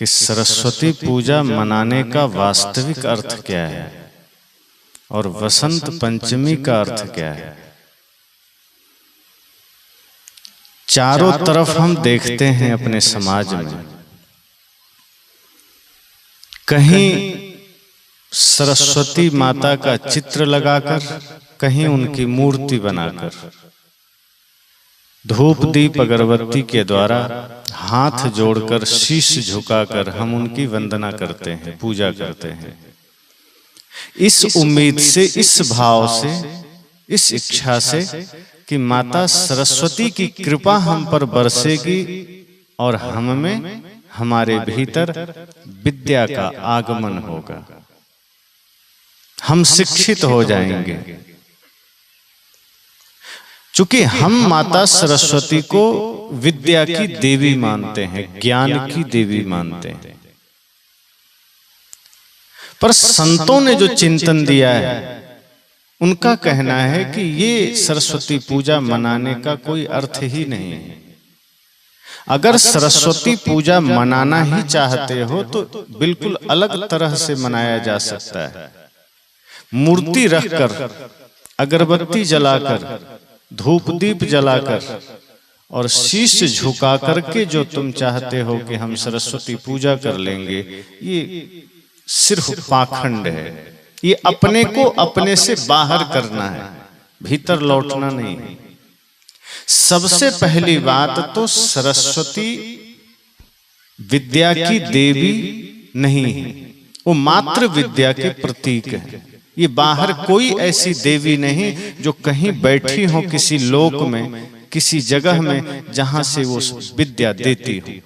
कि सरस्वती पूजा मनाने का वास्तविक अर्थ क्या है और वसंत पंचमी का अर्थ क्या है। चारों तरफ हम देखते हैं अपने समाज में, कहीं सरस्वती माता का चित्र लगाकर, कहीं उनकी मूर्ति बनाकर, धूप दीप अगरबत्ती के द्वारा हाथ जोड़कर शीश झुकाकर हम उनकी वंदना करते हैं, पूजा करते हैं। इस उम्मीद से, इस भाव से, इस इच्छा से कि माता सरस्वती की कृपा हम पर बरसेगी और हम में, हमारे भीतर विद्या का आगमन होगा, हम शिक्षित हो जाएंगे। चूंकि हम माता सरस्वती को विद्या की देवी मानते हैं, ज्ञान की देवी मानते हैं, पर संतों ने जो चिंतन दिया है उनका कहना है कि ये सरस्वती पूजा मनाने का कोई अर्थ ही नहीं है। अगर सरस्वती पूजा मनाना ही चाहते हो तो बिल्कुल अलग तरह से मनाया जा सकता है। मूर्ति रखकर, अगरबत्ती जलाकर, धूप दीप जलाकर और शीश झुका करके जो तुम चाहते हो कि हम सरस्वती पूजा कर लेंगे, ये सिर्फ पाखंड है। ये अपने को अपने से बाहर करना है, भीतर लौटना नहीं है। सबसे पहली बात तो सरस्वती विद्या की देवी नहीं है, वो मात्र विद्या के प्रतीक है। ये बाहर कोई ऐसी देवी नहीं जो कहीं बैठी हो किसी लोक में, किसी जगह में जहां से वो विद्या देती हो।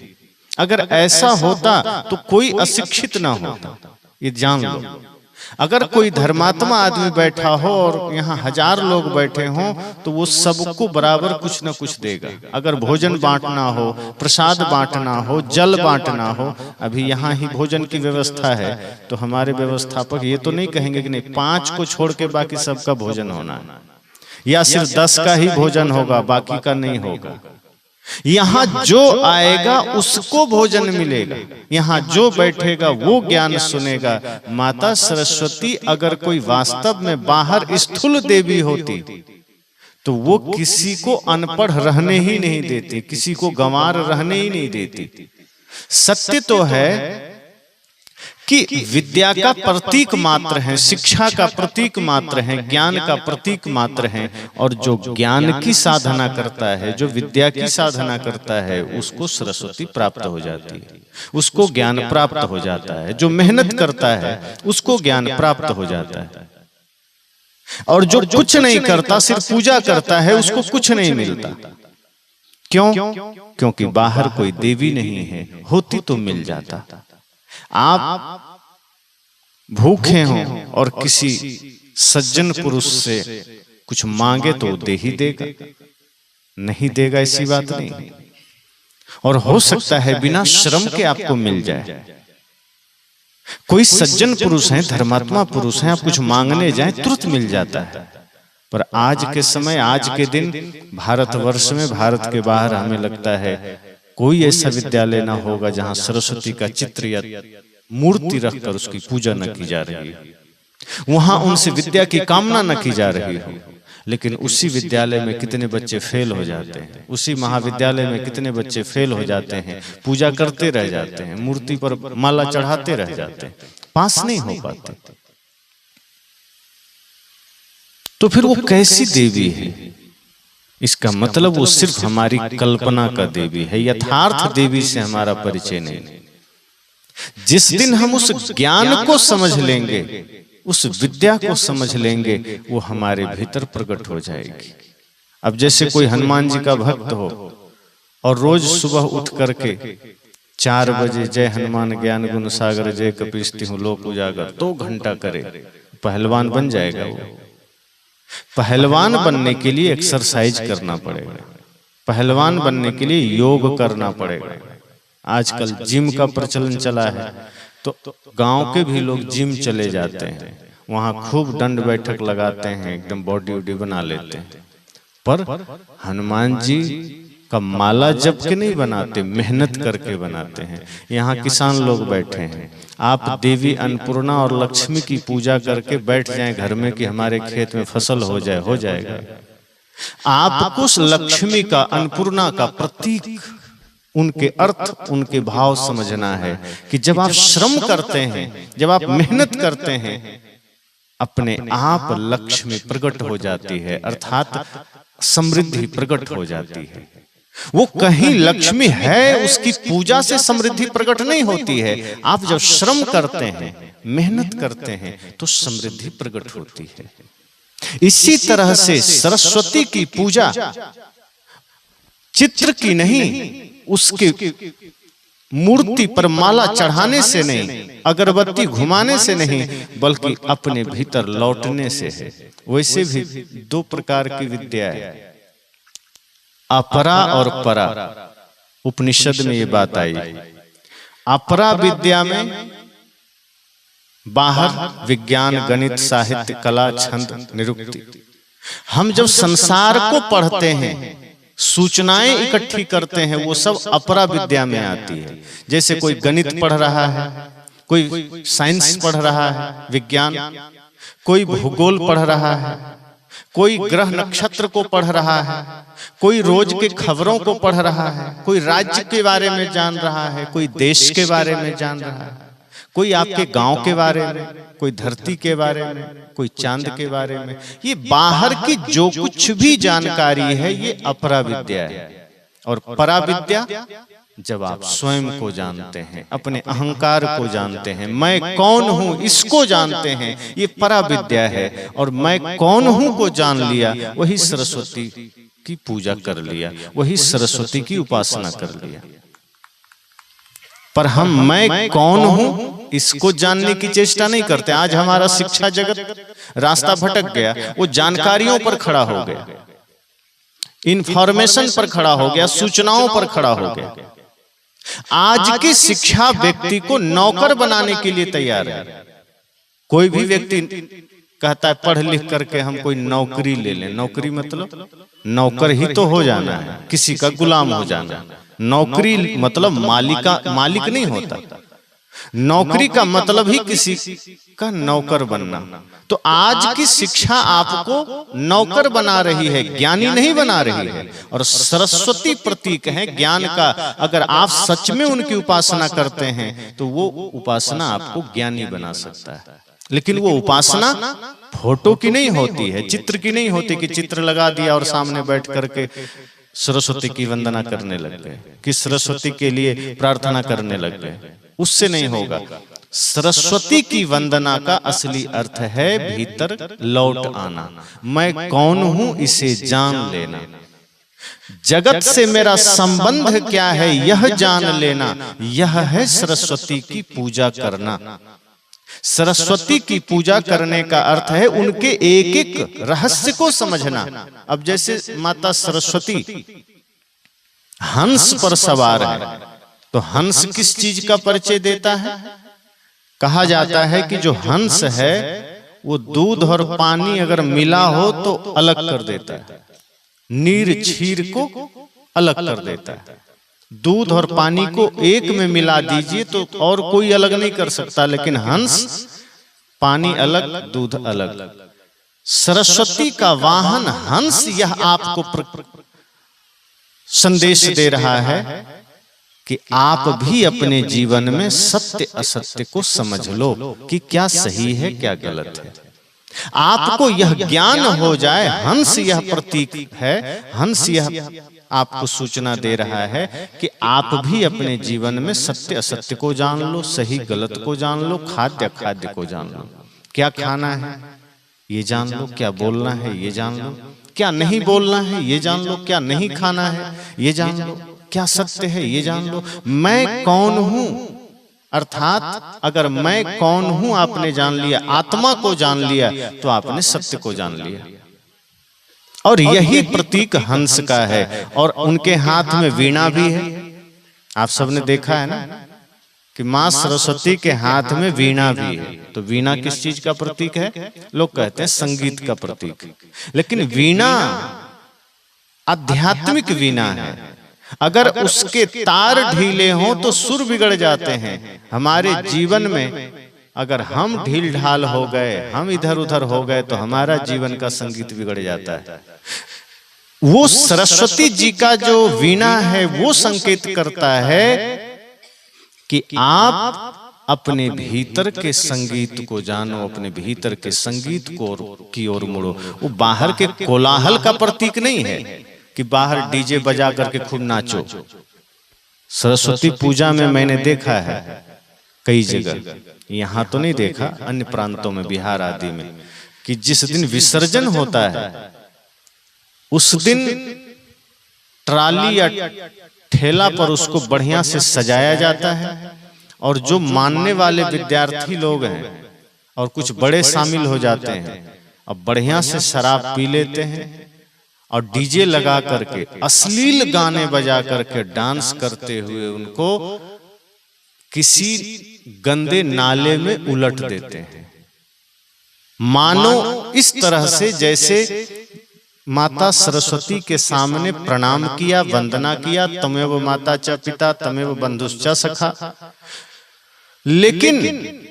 अगर ऐसा होता तो कोई अशिक्षित ना होता, ये जान लो। अगर कोई धर्मात्मा आदमी बैठा हो और यहाँ 1000 लोग बैठे हों तो वो सबको बराबर कुछ न कुछ देगा। अगर भोजन बांटना हो, प्रसाद बांटना हो, जल बांटना हो, अभी यहाँ ही भोजन की व्यवस्था है तो हमारे व्यवस्थापक ये तो नहीं कहेंगे कि नहीं 5 को छोड़ के बाकी सबका भोजन होना है, या सिर्फ 10 का ही भोजन होगा बाकी का नहीं होगा। यहाँ जो आएगा उसको भोजन मिलेगा, यहाँ जो बैठेगा वो ज्ञान सुनेगा। माता सरस्वती अगर कोई वास्तव में बाहर स्थूल देवी होती तो वो किसी को अनपढ़ रहने ही नहीं देती, किसी को गंवार रहने ही नहीं देती। सत्य तो है कि विद्या का प्रतीक मात्र है, शिक्षा का प्रतीक मात्र है, ज्ञान का प्रतीक मात्र है। और जो ज्ञान की साधना करता है, जो विद्या की साधना करता है, उसको सरस्वती प्राप्त हो जाती है, उसको ज्ञान प्राप्त हो जाता है। जो मेहनत करता है उसको ज्ञान प्राप्त हो जाता है। और जो कुछ नहीं करता, सिर्फ पूजा करता है, उसको कुछ नहीं मिलता। क्यों? क्योंकि बाहर कोई देवी नहीं है, होती तो मिल जाता। आप भूखे हों और किसी सज्जन पुरुष से कुछ मांगे तो दे ही देगा, नहीं देगा ऐसी बात नहीं। और हो सकता है बिना श्रम के आपको मिल जाए। कोई सज्जन पुरुष है, धर्मात्मा पुरुष है, आप कुछ मांगने जाएं तुरंत मिल जाता है। पर आज के समय, आज के दिन भारतवर्ष में, भारत के बाहर हमें लगता है कोई ऐसा विद्यालय ना होगा जहां सरस्वती का चित्र या मूर्ति रखकर उसकी पूजा न की जा रही है, वहां उनसे विद्या की कामना न की जा रही हो। लेकिन उसी विद्यालय में कितने बच्चे फेल हो जाते हैं, उसी महाविद्यालय में कितने बच्चे फेल हो जाते हैं, पूजा करते रह जाते हैं, मूर्ति पर माला चढ़ाते रह जाते हैं, पास नहीं हो पाते। तो फिर वो कैसी देवी है? इसका मतलब वो सिर्फ हमारी कल्पना का देवी है, यथार्थ देवी से हमारा परिचय नहीं। जिस दिन हम उस ज्ञान को समझ लेंगे, उस विद्या को समझ लेंगे, वो हमारे भीतर प्रकट हो जाएगी। अब जैसे कोई हनुमान जी का भक्त हो और रोज सुबह उठ करके 4 बजे जय हनुमान ज्ञान गुण सागर जय कपीस तिहुँ लोक उजागर 2 घंटा करे, पहलवान बन जाएगा। वो पहलवान बनने के लिए एक्सरसाइज करना पड़ेगा, पहलवान बनने के लिए योग करना पड़ेगा। आजकल जिम का प्रचलन चला है तो गांव के भी लोग जिम चले जाते हैं, वहां खूब दंड बैठक लगाते हैं, एकदम बॉडी वॉडी बना लेते हैं। पर हनुमान जी का माला जप के नहीं बनाते, मेहनत करके बनाते हैं। यहाँ किसान लोग बैठे हैं, आप देवी अन्नपूर्णा और लक्ष्मी की पूजा करके बैठ जाएं घर में कि हमारे खेत में फसल हो जाए, हो जाएगा। आपको उस लक्ष्मी का, अन्नपूर्णा का प्रतीक, उनके अर्थ, उनके भाव समझना है कि जब आप श्रम करते हैं, जब आप मेहनत करते हैं, अपने आप लक्ष्मी प्रकट हो जाती है, अर्थात समृद्धि प्रकट हो जाती है। वो कहीं लक्ष्मी है, उसकी पूजा से समृद्धि प्रकट नहीं होती है। आप जब श्रम करते हैं, मेहनत करते हैं, तो समृद्धि प्रकट होती है। इसी तरह से सरस्वती की पूजा चित्र की नहीं, उसके मूर्ति पर माला चढ़ाने से नहीं, अगरबत्ती घुमाने से नहीं, बल्कि अपने भीतर लौटने से है। वैसे भी दो प्रकार की विद्या है, अपरा और परा। उपनिषद में ये बात आई। अपरा विद्या में बाहर विज्ञान, गणित, साहित्य, कला, छंद, निरुक्ति। हम जब संसार को पढ़ते हैं, सूचनाएं इकट्ठी करते हैं, वो सब अपरा विद्या में आती है। जैसे कोई गणित पढ़ रहा है, कोई साइंस पढ़ रहा है, विज्ञान, कोई भूगोल पढ़ रहा है, कोई ग्रह नक्षत्र को पढ़ रहा है, कोई रोज के खबरों को पढ़ रहा है, कोई राज्य के बारे में जान रहा है, कोई देश के बारे में जान रहा है, कोई आपके गांव के बारे में, कोई धरती के बारे में, कोई चांद के बारे में। ये बाहर की जो कुछ भी जानकारी है, ये अपरा विद्या है। और परा विद्या, जब आप स्वयं को जानते हैं, अपने अहंकार को जानते हैं, मैं कौन हूं इसको जानते हैं, ये परा विद्या है। और मैं कौन हूं को जान लिया, वही सरस्वती की पूजा कर लिया, वही सरस्वती की उपासना कर लिया। पर हम मैं कौन हूं इसको जानने की चेष्टा नहीं करते। आज हमारा शिक्षा जगत रास्ता भटक गया, वो जानकारियों पर खड़ा हो गया, इंफॉर्मेशन पर खड़ा हो गया, सूचनाओं पर खड़ा हो गया। आज की शिक्षा व्यक्ति को नौकर बनाने के लिए तैयार है। कोई भी व्यक्ति कहता है पढ़ लिख करके हम कोई नौकरी ले लें। नौकरी मतलब नौकर ही तो हो जाना है, किसी का गुलाम हो जाना। नौकरी मतलब मालिक नहीं होता। नौकरी का मतलब ही किसी का नौकर बनना। तो आज की शिक्षा आपको नौकर बना रही है, ज्ञानी नहीं बना रही है। और सरस्वती प्रतीक है ज्ञान का। अगर आप सच में उनकी उपासना करते हैं तो वो उपासना आपको ज्ञानी बना सकता है। लेकिन वो उपासना फोटो की नहीं होती है, चित्र की नहीं होती कि चित्र लगा दिया और सामने बैठ करके सरस्वती की वंदना करने लग गए, कि सरस्वती के लिए प्रार्थना करने लग गए। उससे नहीं होगा। सरस्वती की वंदना का असली अर्थ है भीतर लौट आना। मैं कौन हूं इसे जान लेना। जगत से मेरा संबंध क्या है यह जान लेना। यह है सरस्वती की पूजा करना। सरस्वती की पूजा करने का अर्थ है उनके एक एक रहस्य को समझना। अब जैसे माता सरस्वती हंस पर सवार है, तो हंस किस चीज का परिचय देता है? कहा जाता है कि जो हंस है वो दूध और पानी अगर मिला हो तो अलग कर देता है, नीर क्षीर को अलग कर देता है। दूध और पानी को एक में मिला दीजिए तो और कोई अलग नहीं कर सकता, लेकिन हंस पानी अलग दूध अलग। सरस्वती का वाहन हंस यह आपको संदेश दे रहा है कि आप भी अपने जीवन में सत्य असत्य को समझ लो कि क्या सही है क्या गलत है। आपको यह ज्ञान हो जाए। हंस यह प्रतीक है, हंस यह आपको सूचना दे रहा है कि आप भी अपने जीवन में सत्य असत्य को जान लो, सही गलत को जान लो, खाद्य अखाद्य को जान लो। क्या खाना है ये जान लो, क्या बोलना है ये जान लो, क्या नहीं बोलना है ये जान लो, क्या नहीं खाना है ये जान लो, क्या सत्य है ये जान लो। मैं कौन हूं, अर्थात अगर मैं कौन हूं आपने जान लिया, आत्मा को जान लिया, तो आपने सत्य को जान लिया। और यही प्रतीक हंस का है। और उनके हाथ में वीणा भी है। आप सबने देखा है ना कि मां सरस्वती के हाथ में वीणा भी है। तो वीणा किस चीज का प्रतीक है? लोग कहते हैं संगीत का प्रतीक। लेकिन वीणा आध्यात्मिक वीणा है। अगर उसके तार ढीले हों तो सुर बिगड़ जाते हैं। हमारे जीवन में अगर हम ढील ढाल हो गए, हम इधर उधर हो गए, तो हमारा जीवन का संगीत बिगड़ जाता है। वो सरस्वती जी का जो वीणा है वो संकेत करता है कि आप अपने भीतर के संगीत को जानो, अपने भीतर के संगीत को की ओर मुड़ो। वो बाहर के कोलाहल का प्रतीक नहीं है कि बाहर डीजे बजा करके खूब नाचो। सरस्वती पूजा में मैंने देखा है कई जगह, यहाँ तो नहीं देखा, अन्य प्रांतों में, बिहार आदि में, कि जिस दिन विसर्जन होता है उस दिन ट्राली या ठेला पर उसको बढ़िया से सजाया जाता है, और जो मानने वाले विद्यार्थी लोग हैं और कुछ बड़े शामिल हो जाते हैं, अब बढ़िया से शराब पी लेते हैं और डीजे लगा करके अश्लील गाने बजा करके डांस करते हुए उनको किसी गंदे नाले में उलट देते हैं। मानो इस तरह से जैसे माता सरस्वती के सामने प्रणाम किया, वंदना किया, तमेव माता च पिता तमेव बंधुश्च सखा। लेकिन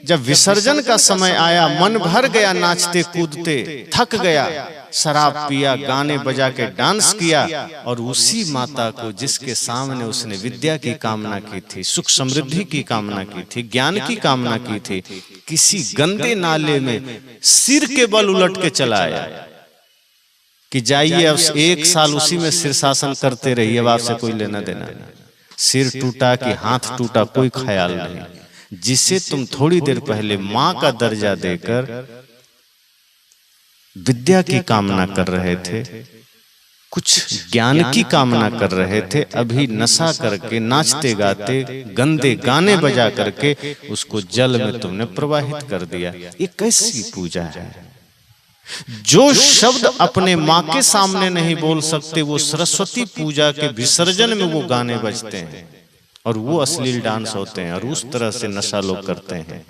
जब विसर्जन का समय आया, मन भर गया नाचते कूदते, थक गया, शराब पिया, गाने बजा के डांस किया, और उसी माता को जिसके सामने उसने विद्या की कामना की थी, सुख समृद्धि की कामना की थी, ज्ञान की कामना की थी, किसी गंदे नाले में सिर के बल उलट के चला आया कि जाइए अब 1 साल उसी में शीर्षासन करते रहिए, अब आपसे कोई लेना देना नहीं। सिर टूटा कि हाथ टूटा कोई ख्याल नहीं। जिसे तुम थोड़ी देर पहले मां का दर्जा देकर विद्या की कामना कर रहे थे, कुछ ज्ञान की कामना कर रहे थे, अभी नशा करके नाचते गाते गंदे गाने बजा करके उसको जल में तुमने प्रवाहित कर दिया। ये कैसी पूजा है? जो शब्द अपने मां के सामने नहीं बोल सकते, वो सरस्वती पूजा के विसर्जन में वो गाने बजते हैं और वो अश्लील डांस होते हैं और उस तरह से नशा लोग करते हैं।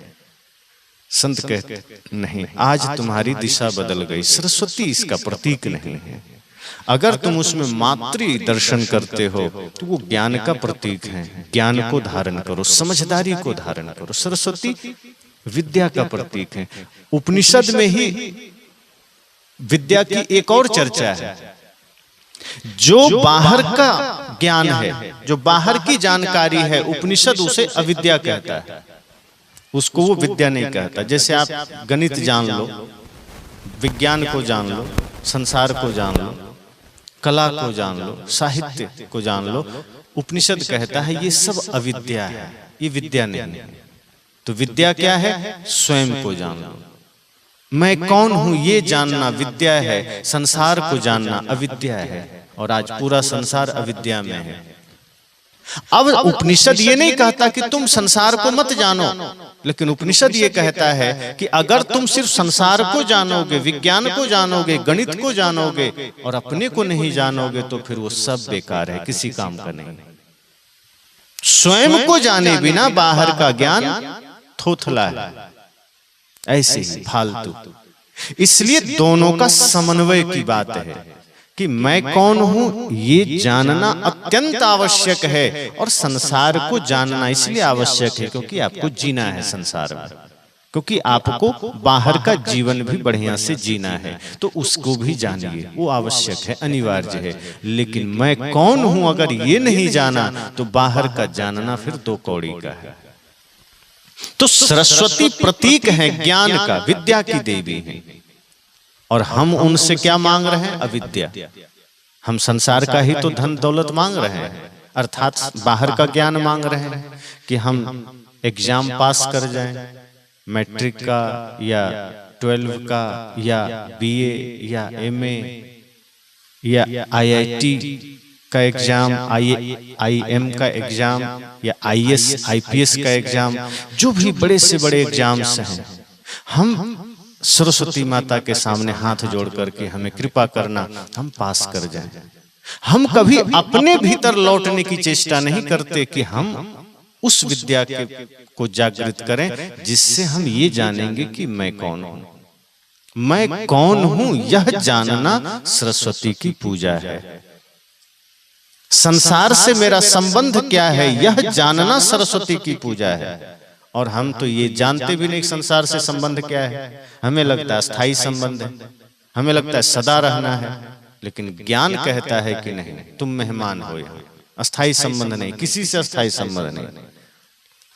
संत कहते नहीं, आज तुम्हारी दिशा बदल गई। सरस्वती इसका प्रतीक नहीं है। अगर तुम उसमें मातृ दर्शन करते हो तो वो ज्ञान का प्रतीक है। ज्ञान को धारण करो, समझदारी को धारण करो। सरस्वती विद्या का प्रतीक है। उपनिषद में ही विद्या की एक और चर्चा है। जो बाहर का ज्ञान है, जो बाहर की जानकारी है, उपनिषद उसे अविद्या कहता है, उसको वो विद्या नहीं कहता। जैसे आप गणित जान लो, विज्ञान को जान लो, संसार को जान लो, कला को जान लो, साहित्य को जान लो, उपनिषद कहता है ये सब अविद्या है, ये विद्या नहीं है। तो विद्या क्या है? स्वयं को जान लो। मैं कौन हूं ये जानना विद्या है, संसार को जानना अविद्या है, और आज पूरा संसार अविद्या में है। अब उपनिषद ये नहीं कहता कि तुम संसार को मत जानो, लेकिन उपनिषद ये कहता है कि अगर तुम सिर्फ संसार को जानोगे, विज्ञान को जानोगे, गणित को जानोगे और अपने को नहीं जानोगे तो फिर वो सब बेकार है, किसी काम का नहीं। स्वयं को जाने बिना बाहर का ज्ञान थोथला है, ऐसे ही फालतू। इसलिए दोनों का समन्वय की बात है कि मैं कौन हूं ये जानना अत्यंत आवश्यक है, और संसार को जानना इसलिए आवश्यक है क्योंकि आपको जीना है संसार में, क्योंकि आपको बाहर का जीवन भी बढ़िया से जीना है, तो उसको भी जानिए, वो आवश्यक है, अनिवार्य है। लेकिन मैं कौन हूं अगर ये नहीं जाना तो बाहर का जानना फिर 2 कौड़ी का है। तो सरस्वती प्रतीक है ज्ञान का, विद्या की देवी है, और हम उनसे क्या मांग रहे हैं? अविद्या। हम संसार का ही तो धन दौलत मांग रहे हैं, अर्थात बाहर का ज्ञान मांग रहे हैं कि हम एग्जाम पास कर जाएं, मैट्रिक का या 12 का या बीए या एमए या आईआईटी का एग्जाम, आईएम का एग्जाम या आईएएस आईपीएस का एग्जाम, जो भी बड़े से बड़े एग्जाम्स हैं, हम सरस्वती माता के सामने हाथ जोड़ करके हमें कृपा करना, हम पास कर जाएं। हम कभी अपने भीतर लौटने की चेष्टा नहीं करते कि हम उस विद्या को जागृत करें जिससे हम ये जानेंगे कि मैं कौन हूं। मैं कौन हूं यह जानना सरस्वती की पूजा है। संसार से मेरा संबंध क्या है, यह जानना सरस्वती की पूजा है। और हम तो ये जानते भी नहीं संसार से संबंध क्या है। हमें लगता है स्थायी संबंध है, हमें लगता है सदा रहना है, लेकिन ज्ञान कहता है कि नहीं, तुम मेहमान हो यहाँ, अस्थाई संबंध नहीं, किसी से अस्थाई संबंध नहीं।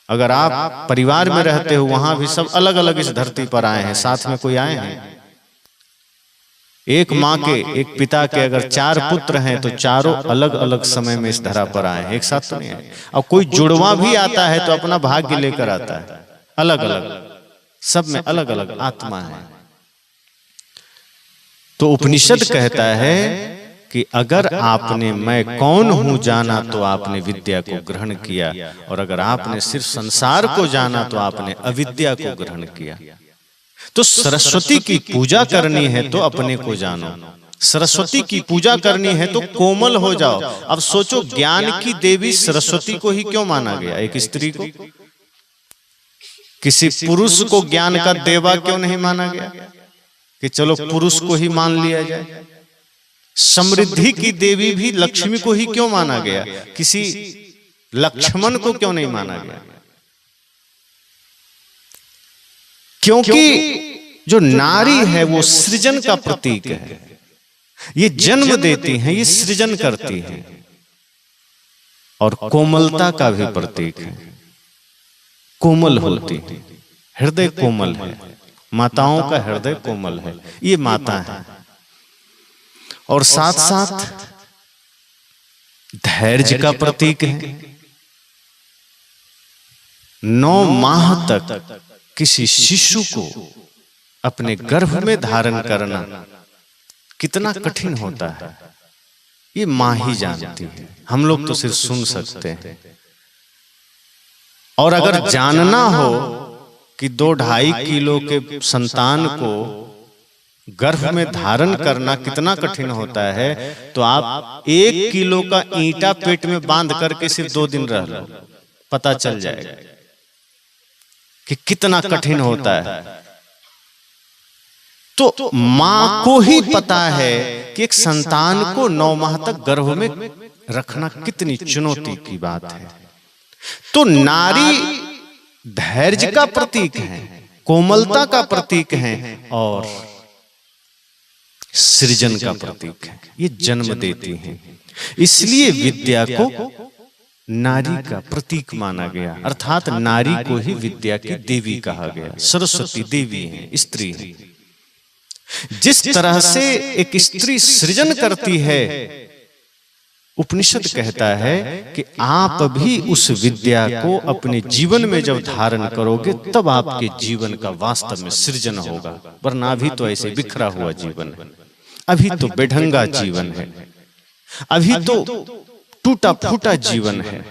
अगर आप परिवार में रहते हो, वहां भी सब अलग अलग इस धरती पर आए हैं, साथ में कोई आए हैं। एक माँ के, एक पिता के अगर 4 पुत्र हैं तो चारों अलग अलग समय में इस धरा पर आए हैं, एक साथ तो नहीं आए। और कोई जुड़वा भी आता है तो अपना भाग्य लेकर आता है, अलग अलग, सब में अलग अलग आत्मा है। तो उपनिषद कहता है कि अगर आपने मैं कौन हूं जाना तो आपने विद्या को ग्रहण किया, और अगर आपने सिर्फ संसार को जाना तो आपने अविद्या को ग्रहण किया। तो सरस्वती की पूजा करनी है तो अपने को जानो, सरस्वती की पूजा करनी है तो कोमल हो जाओ। अब सोचो, ज्ञान की देवी सरस्वती को ही क्यों माना गया, एक स्त्री को? किसी पुरुष को ज्ञान का देवा क्यों नहीं माना गया कि चलो पुरुष को ही मान लिया जाए? समृद्धि की देवी भी लक्ष्मी को ही क्यों माना गया, किसी लक्ष्मण को क्यों नहीं माना गया? क्योंकि जो नारी है वो सृजन का प्रतीक है, ये जन्म देती हैं, ये सृजन करती हैं, और कोमलता का भी प्रतीक है, कोमल होती है, हृदय कोमल है, माताओं का हृदय कोमल है, ये माता है। और साथ साथ धैर्य का प्रतीक है। 9 माह तक किसी शिशु को अपने गर्भ में धारण करना कितना कठिन होता है, ये माँ ही जानती है, हम लोग तो सिर्फ सुन सकते हैं। और अगर जानना हो कि 2-2.5 किलो के संतान को गर्भ में धारण करना कितना कठिन होता है, तो आप 1 किलो का ईंटा पेट में बांध करके सिर्फ 2 दिन रह लो, पता चल जाएगा कि कितना कठिन होता है। तो मां को ही पता है कि एक संतान को 9 माह तक गर्भ में रखना कितनी चुनौती की बात है। तो नारी धैर्य का प्रतीक है, कोमलता का प्रतीक है, और सृजन का प्रतीक है, ये जन्म देती हैं। इसलिए विद्या को नारी का प्रतीक माना गया, अर्थात नारी को ही विद्या की देवी कहा गया। सरस्वती देवी है, स्त्री है। जिस तरह से एक स्त्री सृजन करती है, उपनिषद कहता है कि आप भी उस विद्या को अपने जीवन में जब धारण करोगे तब आपके जीवन का वास्तव में सृजन होगा, वरना अभी तो ऐसे बिखरा हुआ जीवन है, अभी तो बेढंगा जीवन है, अभी तो टूटा फूटा जीवन है।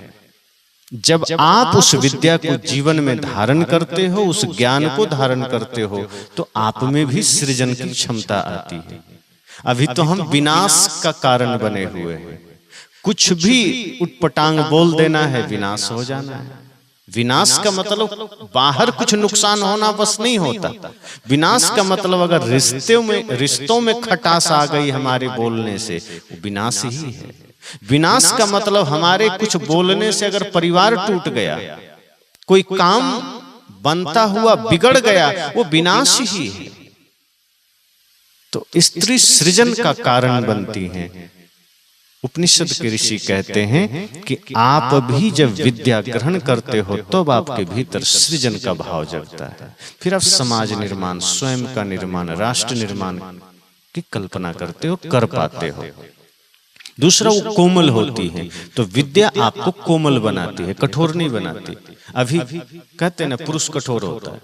जब आप उस विद्या को जीवन में धारण करते हो, उस ज्ञान को धारण करते हो, तो आप में भी सृजन की क्षमता आती है। अभी तो हम विनाश का कारण बने हुए हैं, कुछ भी उटपटांग बोल देना है, विनाश हो जाना है। विनाश का मतलब बाहर कुछ नुकसान होना बस नहीं होता, विनाश का मतलब अगर रिश्तों में खटास आ गई हमारे बोलने से, वो विनाश ही है। विनाश का मतलब हमारे कुछ बोलने से अगर परिवार टूट गया, कोई काम बनता हुआ बिगड़ गया, वो विनाश ही है। तो स्त्री सृजन का कारण बनती है। उपनिषद के ऋषि कहते हैं कि आप भी जब विद्या ग्रहण करते हो तो आपके भीतर सृजन का भाव जगता है, फिर आप समाज निर्माण, स्वयं का निर्माण, राष्ट्र निर्माण की कल्पना करते हो, कर पाते हो। दूसरा, वो कोमल होती है, तो विद्या आपको कोमल बनाती है, कठोर नहीं बनाती। अभी कहते हैं ना, पुरुष कठोर होता है,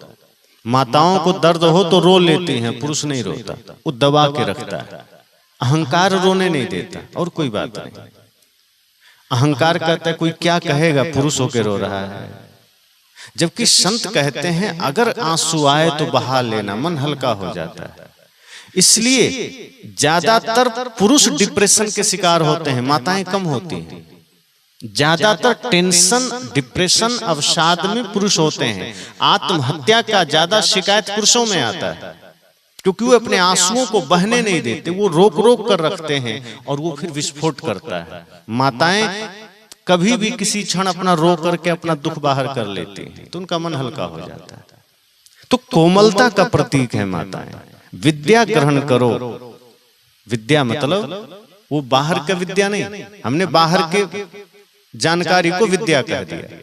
माताओं को दर्द हो तो रो लेती हैं, पुरुष नहीं रोता, वो दबा के रखता है। अहंकार रोने नहीं देता, और कोई बात नहीं। अहंकार कहता है कोई क्या कहेगा, पुरुष होके रो रहा है। जबकि संत कहते हैं अगर आंसू आए तो बहा लेना, मन हल्का हो जाता है। इसलिए ज्यादातर पुरुष डिप्रेशन के शिकार होते हैं, माताएं कम होती हैं। ज्यादातर टेंशन, डिप्रेशन, अवसाद में पुरुष होते हैं। आत्महत्या का ज्यादा शिकायत पुरुषों में आता है। क्योंकि वो अपने आंसुओं को बहने नहीं देते, वो रोक रोक कर रखते हैं और वो फिर विस्फोट करता है। माताएं कभी भी किसी क्षण अपना रो करके अपना दुख बाहर कर लेती हैं तो उनका मन हल्का हो जाता है। तो कोमलता का प्रतीक है माताएं। विद्या ग्रहण करो, विद्या मतलब वो बाहर का विद्या नहीं, हमने बाहर के जानकारी को विद्या कह दिया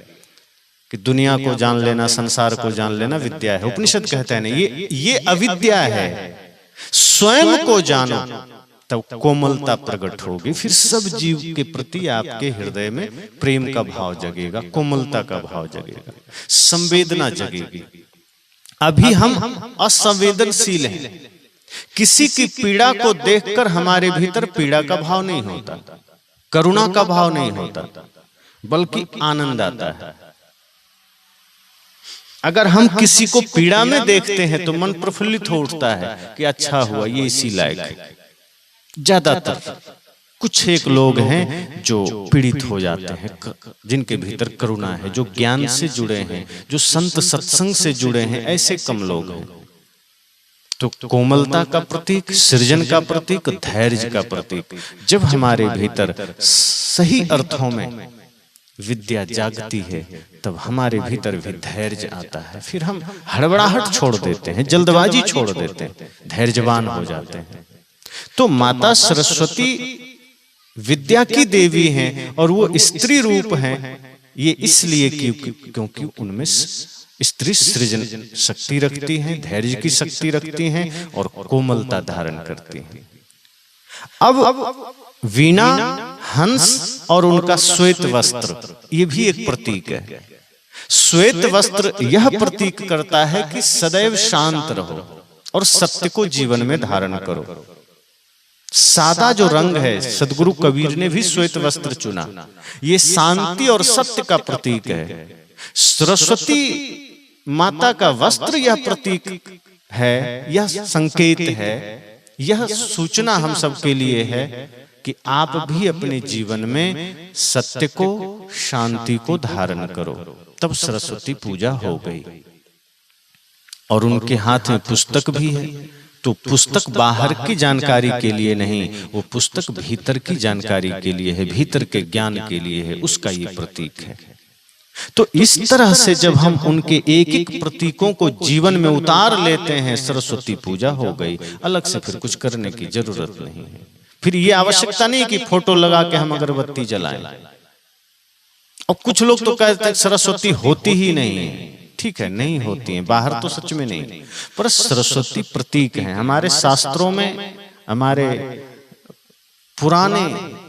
कि दुनिया को जान लेना, संसार को जान लेना विद्या है। उपनिषद कहते हैं नहीं, ये अविद्या है। स्वयं को जानो तब कोमलता प्रकट होगी, फिर सब जीव के प्रति आपके हृदय में प्रेम का भाव जगेगा, कोमलता का भाव जगेगा, संवेदना जगेगी। अभी हम असंवेदनशील हैं, किसी की पीड़ा को देखकर हमारे भीतर पीड़ा का भाव नहीं होता, करुणा का भाव नहीं होता, बल्कि आनंद आता है। अगर हम किसी को पीड़ा में देखते हैं तो मन प्रफुल्लित हो उठता है कि अच्छा हुआ, ये इसी लायक है। ज्यादातर कुछ एक लोग हैं जो पीड़ित हो जाते हैं, जिनके भीतर करुणा है, जो ज्ञान से जुड़े हैं, जो संत सत्संग से जुड़े हैं, ऐसे कम लोग हैं। तो कोमलता का प्रतीक, सृजन का प्रतीक, धैर्य का प्रतीक। जब हमारे भीतर सही अर्थों में विद्या जागती है तब हमारे भीतर भी धैर्य आता है। फिर हम हड़बड़ाहट छोड़ देते हैं, जल्दबाजी छोड़ देते हैं, धैर्यवान हो जाते हैं। तो माता सरस्वती विद्या की देवी हैं और वो स्त्री रूप हैं। ये इसलिए क्योंकि उनमें स्त्री सृजन शक्ति रखती हैं, धैर्य की शक्ति रखती हैं और कोमलता धारण करती हैं। अब वीणा, हंस और उनका श्वेत वस्त्र, ये भी एक प्रतीक है। श्वेत वस्त्र यह प्रतीक करता है कि सदैव शांत रहो और सत्य को जीवन में धारण करो। सादा जो रंग है, सदगुरु कबीर ने भी श्वेत वस्त्र चुना, ये शांति और सत्य का प्रतीक है। सरस्वती माता का वस्त्र यह प्रतीक है, यह संकेत है, यह सूचना हम सबके लिए है कि आप भी अपने जीवन में सत्य को, शांति को धारण करो। तब सरस्वती पूजा हो गई। और उनके हाथ में पुस्तक भी है, तो पुस्तक बाहर की जानकारी के लिए नहीं, वो पुस्तक भीतर की जानकारी के लिए है, भीतर के ज्ञान के लिए है, उसका ये प्रतीक है। तो इस तरह से जब हम उनके एक एक प्रतीकों को जीवन में उतार लेते हैं, सरस्वती पूजा हो गई। अलग से फिर कुछ करने की जरूरत नहीं है। फिर ये आवश्यकता नहीं कि फोटो लगा के हम अगरबत्ती जलाएं। और कुछ लोग तो कहते हैं सरस्वती होती ही नहीं है। ठीक है, नहीं होती है, बाहर तो सच में नहीं, पर सरस्वती प्रतीक है। हमारे शास्त्रों में, हमारे पुराने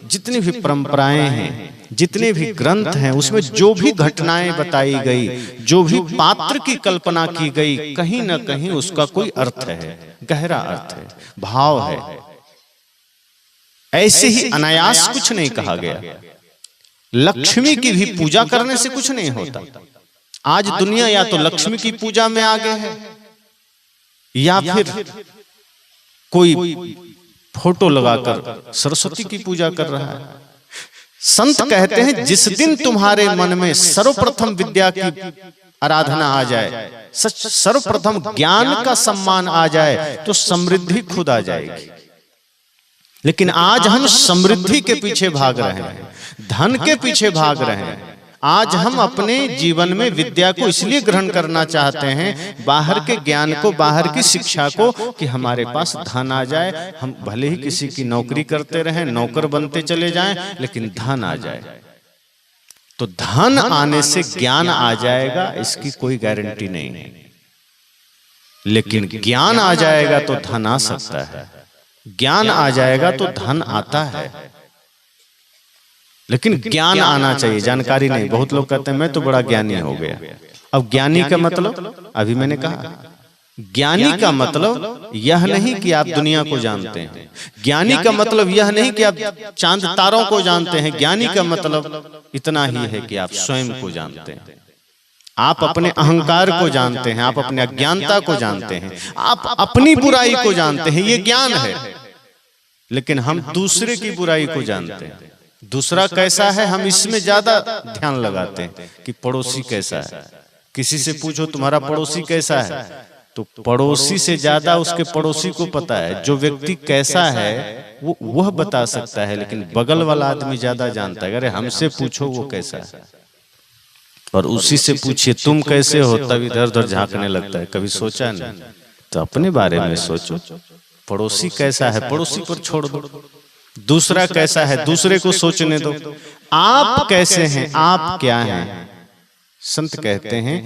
जितनी भी परंपराएं हैं, जितने भी ग्रंथ हैं, उसमें जो भी घटनाएं बताई गई, जो भी पात्र की कल्पना की गई, कहीं ना कहीं उसका कोई अर्थ है, गहरा अर्थ है, भाव है। ऐसे ही अनायास कुछ नहीं कहा गया। लक्ष्मी की भी पूजा करने से कुछ नहीं होता। आज दुनिया या तो लक्ष्मी की पूजा में आगे है, या फिर कोई फोटो लगाकर सरस्वती की पूजा कर रहा है। संत कहते हैं जिस दिन तुम्हारे मन में सर्वप्रथम विद्या की आराधना आ जाए, सर्वप्रथम ज्ञान का सम्मान आ जाए, तो समृद्धि खुद आ जाएगी। लेकिन आज हम समृद्धि के पीछे भाग रहे हैं, धन के पीछे भाग रहे हैं। आज हम अपने जीवन में विद्या को इसलिए ग्रहण करना चाहते हैं, बाहर के ज्ञान को, बाहर की शिक्षा को, कि हमारे पास धन आ जाए। हम भले ही किसी की नौकरी करते रहें, नौकर बनते चले जाएं, लेकिन धन आ जाए। तो धन आने से ज्ञान आ जाएगा, इसकी कोई गारंटी नहीं है। लेकिन ज्ञान आ जाएगा तो धन आ सकता है, ज्ञान आ जाएगा तो धन आता है। लेकिन ज्ञान आना चाहिए, जानकारी नहीं। बहुत लोग कहते हैं मैं तो बड़ा ज्ञानी हो गया। अब ज्ञानी का मतलब, अभी मैंने कहा, ज्ञानी का मतलब यह नहीं कि आप दुनिया को जानते हैं। ज्ञानी का मतलब यह नहीं कि आप चांद तारों को जानते हैं। ज्ञानी का मतलब इतना ही है कि आप स्वयं को जानते हैं, आप अपने अहंकार को जानते हैं, आप अपने अज्ञानता को जानते हैं, आप अपनी बुराई को जानते हैं। ये ज्ञान है। लेकिन हम दूसरे की बुराई को जानते हैं। दूसरा कैसा है, हम इसमें ज्यादा ध्यान लगाते हैं कि पड़ोसी कैसा है। किसी से पूछो तुम्हारा पड़ोसी कैसा है, तो पड़ोसी से ज्यादा उसके पड़ोसी को पता है। जो व्यक्ति कैसा है वो वह बता सकता है, लेकिन बगल वाला आदमी ज्यादा जानता है। अरे हमसे पूछो वो कैसा है, और उसी से पूछिए तुम कैसे हो, तब इधर उधर झांकने लगता है। कभी सोचा नहीं? तो अपने बारे में सोचो। पड़ोसी कैसा है पड़ोसी पर छोड़ दो, दूसरा कैसा है दूसरे को सोचने दो। आप कैसे हैं, आप क्या हैं? संत कहते हैं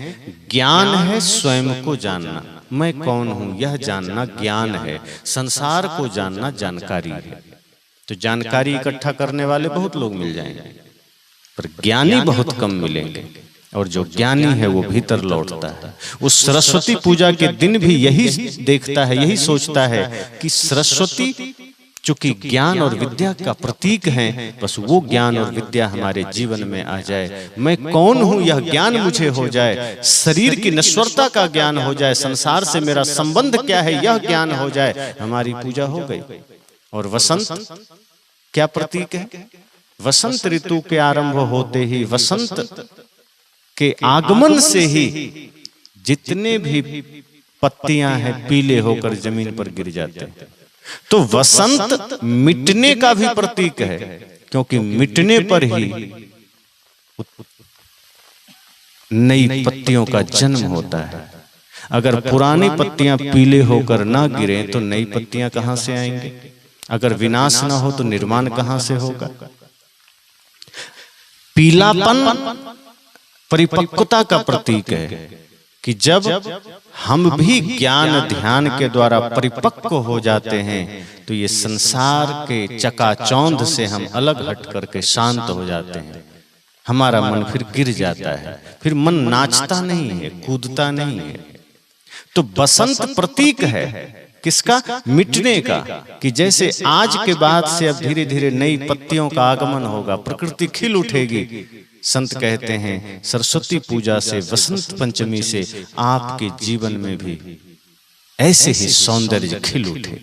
ज्ञान है स्वयं को जानना। मैं कौन हूं यह जानना ज्ञान है, संसार को जानना जानकारी है। तो जानकारी इकट्ठा करने वाले बहुत लोग मिल जाएंगे, पर ज्ञानी बहुत कम मिलेंगे। और जो ज्ञानी है वो भीतर लौटता है। उस सरस्वती पूजा के दिन भी यही देखता है, यही सोचता है कि सरस्वती चूंकि ज्ञान और विद्या का प्रतीक हैं, बस वो ज्ञान और विद्या हमारे जीवन में आ जाए। मैं कौन हूं यह ज्ञान मुझे हो जाए, शरीर की नश्वरता का ज्ञान हो जाए, संसार से मेरा संबंध क्या है यह ज्ञान हो जाए, हमारी पूजा हो गई। और वसंत क्या प्रतीक है? वसंत ऋतु के आरंभ होते ही, वसंत के आगमन से ही जितने भी पत्तियां हैं पीले होकर जमीन पर गिर जाते हैं। तो वसंत मिटने का भी प्रतीक है, क्योंकि मिटने पर ही नई पत्तियों का जन्म होता है। अगर पुरानी पत्तियां पीले होकर ना गिरे तो नई पत्तियां कहां से आएंगी? अगर विनाश ना हो तो निर्माण कहां से होगा? पीलापन परिपक्वता का प्रतीक है कि जब हम भी ज्ञान ध्यान के द्वारा परिपक्व हो जाते हैं तो ये संसार के चकाचौंध से हम अलग हट करके शांत हो जाते हैं। हमारा मन फिर गिर जाता है, फिर मन नाचता नहीं है, कूदता नहीं है। तो बसंत प्रतीक है किसका? मिटने का। कि जैसे आज के बाद से अब धीरे धीरे नई पत्तियों का आगमन होगा, प्रकृति खिल उठेगी। संत कहते हैं सरस्वती पूजा से, वसंत पंचमी से आपके जीवन में भी ऐसे ही सौंदर्य खिल उठे।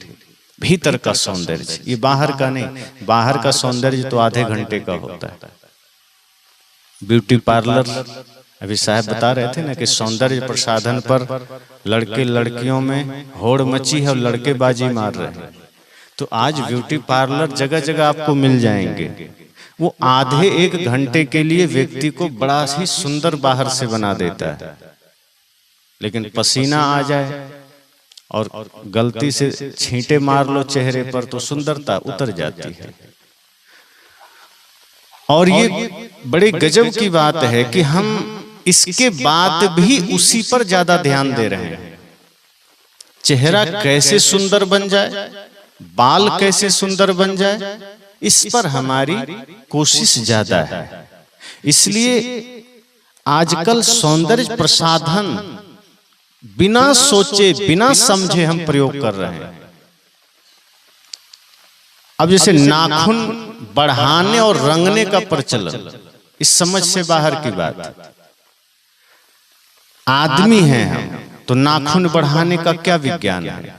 भीतर का सौंदर्य, ये बाहर का नहीं। बाहर का सौंदर्य तो आधे घंटे का होता है। ब्यूटी पार्लर, अभी साहब बता रहे थे ना कि सौंदर्य प्रसाधन पर लड़के लड़कियों में होड़ मची है और लड़के बाजी मार रहे हैं। तो आज ब्यूटी पार्लर जगह जगह आपको मिल जाएंगे। वो आधे एक घंटे के लिए व्यक्ति को बड़ा ही सुंदर बाहर से बना देता है, लेकिन पसीना आ जाए और गलती से छींटे मार लो चेहरे पर तो सुंदरता उतर जाती है। और ये बड़े गजब की बात है कि हम इसके बाद भी उसी पर ज्यादा ध्यान दे रहे हैं। चेहरा कैसे सुंदर बन जाए, बाल कैसे सुंदर बन जाए, इस पर हमारी कोशिश ज्यादा है। इसलिए आजकल सौंदर्य प्रसाधन बिना सोचे बिना समझे हम प्रयोग कर रहे हैं। अब जैसे नाखून बढ़ाने और रंगने का प्रचलन, इस समझ से बाहर की बात। आदमी हैं हम, तो नाखून बढ़ाने का क्या विज्ञान है?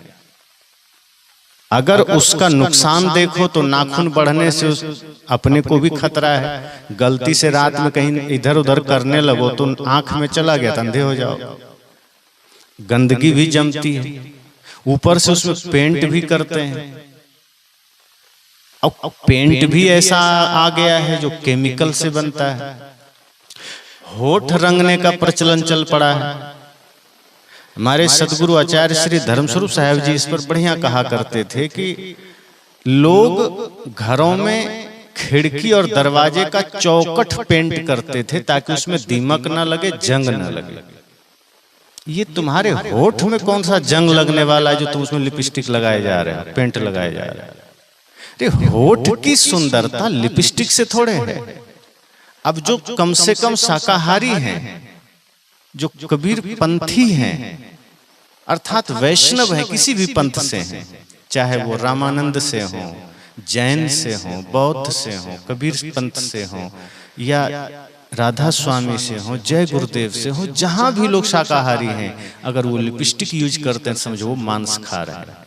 अगर उसका नुकसान देखो तो नाखून बढ़ने से अपने को भी खतरा है। गलती से रात में कहीं इधर उधर करने लगो तो आंख में चला गया तो अंधे हो जाओ। गंदगी भी जमती है, ऊपर से उसमें पेंट भी करते हैं। अब पेंट भी ऐसा आ गया है जो केमिकल से बनता है। होठ रंगने का प्रचलन चल पड़ा है। हमारे सदगुरु आचार्य श्री धर्मस्वरूप साहब जी इस पर बढ़िया कहा करते थे कि लोग घरों में खिड़की और दरवाजे का चौखट पेंट करते थे ताकि उसमें दीमक ना लगे, जंग ना लगे। ये तुम्हारे होठ में कौन सा जंग लगने वाला है जो तुम उसमें लिपस्टिक लगाए जा रहे हैं, पेंट लगाए जा रहे हैं? होठ की सुंदरता लिपस्टिक से थोड़े है। अब जो कम से कम शाकाहारी हैं, जो कबीर पंथी हैं, अर्थात वैष्णव हैं, किसी भी पंथ से हैं, चाहे वो रामानंद से हो, जैन से हो, बौद्ध से हो, कबीर पंथ से हो, या राधा स्वामी से हो, जय गुरुदेव से हो, जहां भी लोग शाकाहारी हैं, अगर वो लिपस्टिक यूज करते हैं समझो वो मांस खा रहे हैं।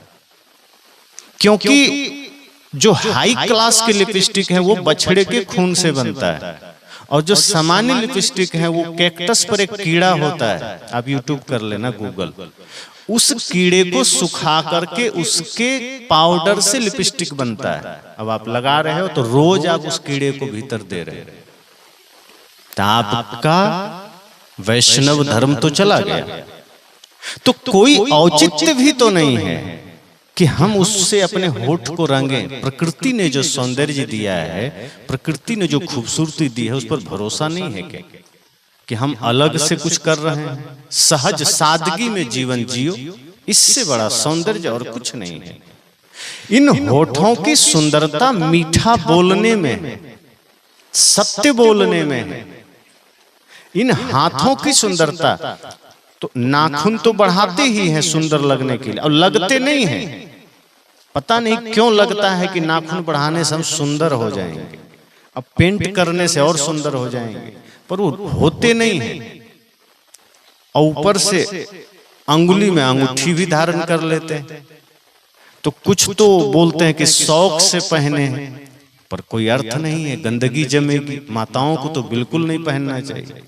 क्योंकि जो हाई क्लास की लिपस्टिक है वो बछड़े के खून से बनता है, और जो सामान्य लिपस्टिक है वो कैक्टस पर एक कीड़ा होता है। आप यूट्यूब कर लेना, गूगल, उस कीड़े को सुखा करके उसके पाउडर से लिपस्टिक बनता है। अब आप लगा रहे हो तो रोज आप उस कीड़े को भीतर दे रहे हो, तो आपका वैष्णव धर्म तो चला गया। तो कोई औचित्य भी तो नहीं है कि हम उससे अपने होठ को रंगें। प्रकृति ने जो सौंदर्य दिया है, प्रकृति ने जो खूबसूरती दी है, उस पर भरोसा नहीं है क्या कि हम अलग से कुछ कर रहे हैं? सहज सादगी में जीवन जियो, इससे बड़ा सौंदर्य और कुछ नहीं है। इन होठों की सुंदरता मीठा बोलने में है, सत्य बोलने में है। इन हाथों की सुंदरता, तो नाखून तो बढ़ाते ही हैं सुंदर लगने के लिए, और लगते नहीं हैं। पता नहीं क्यों लगता है कि नाखून बढ़ाने से हम सुंदर हो जाएंगे, अब पेंट करने से और सुंदर हो जाएंगे, पर वो होते नहीं हैं। और ऊपर से अंगुली में अंगूठी भी धारण कर लेते हैं। तो कुछ तो बोलते हैं कि शौक से पहने हैं, पर कोई अर्थ नहीं है, गंदगी जमेगी। माताओं को तो बिल्कुल नहीं पहनना चाहिए,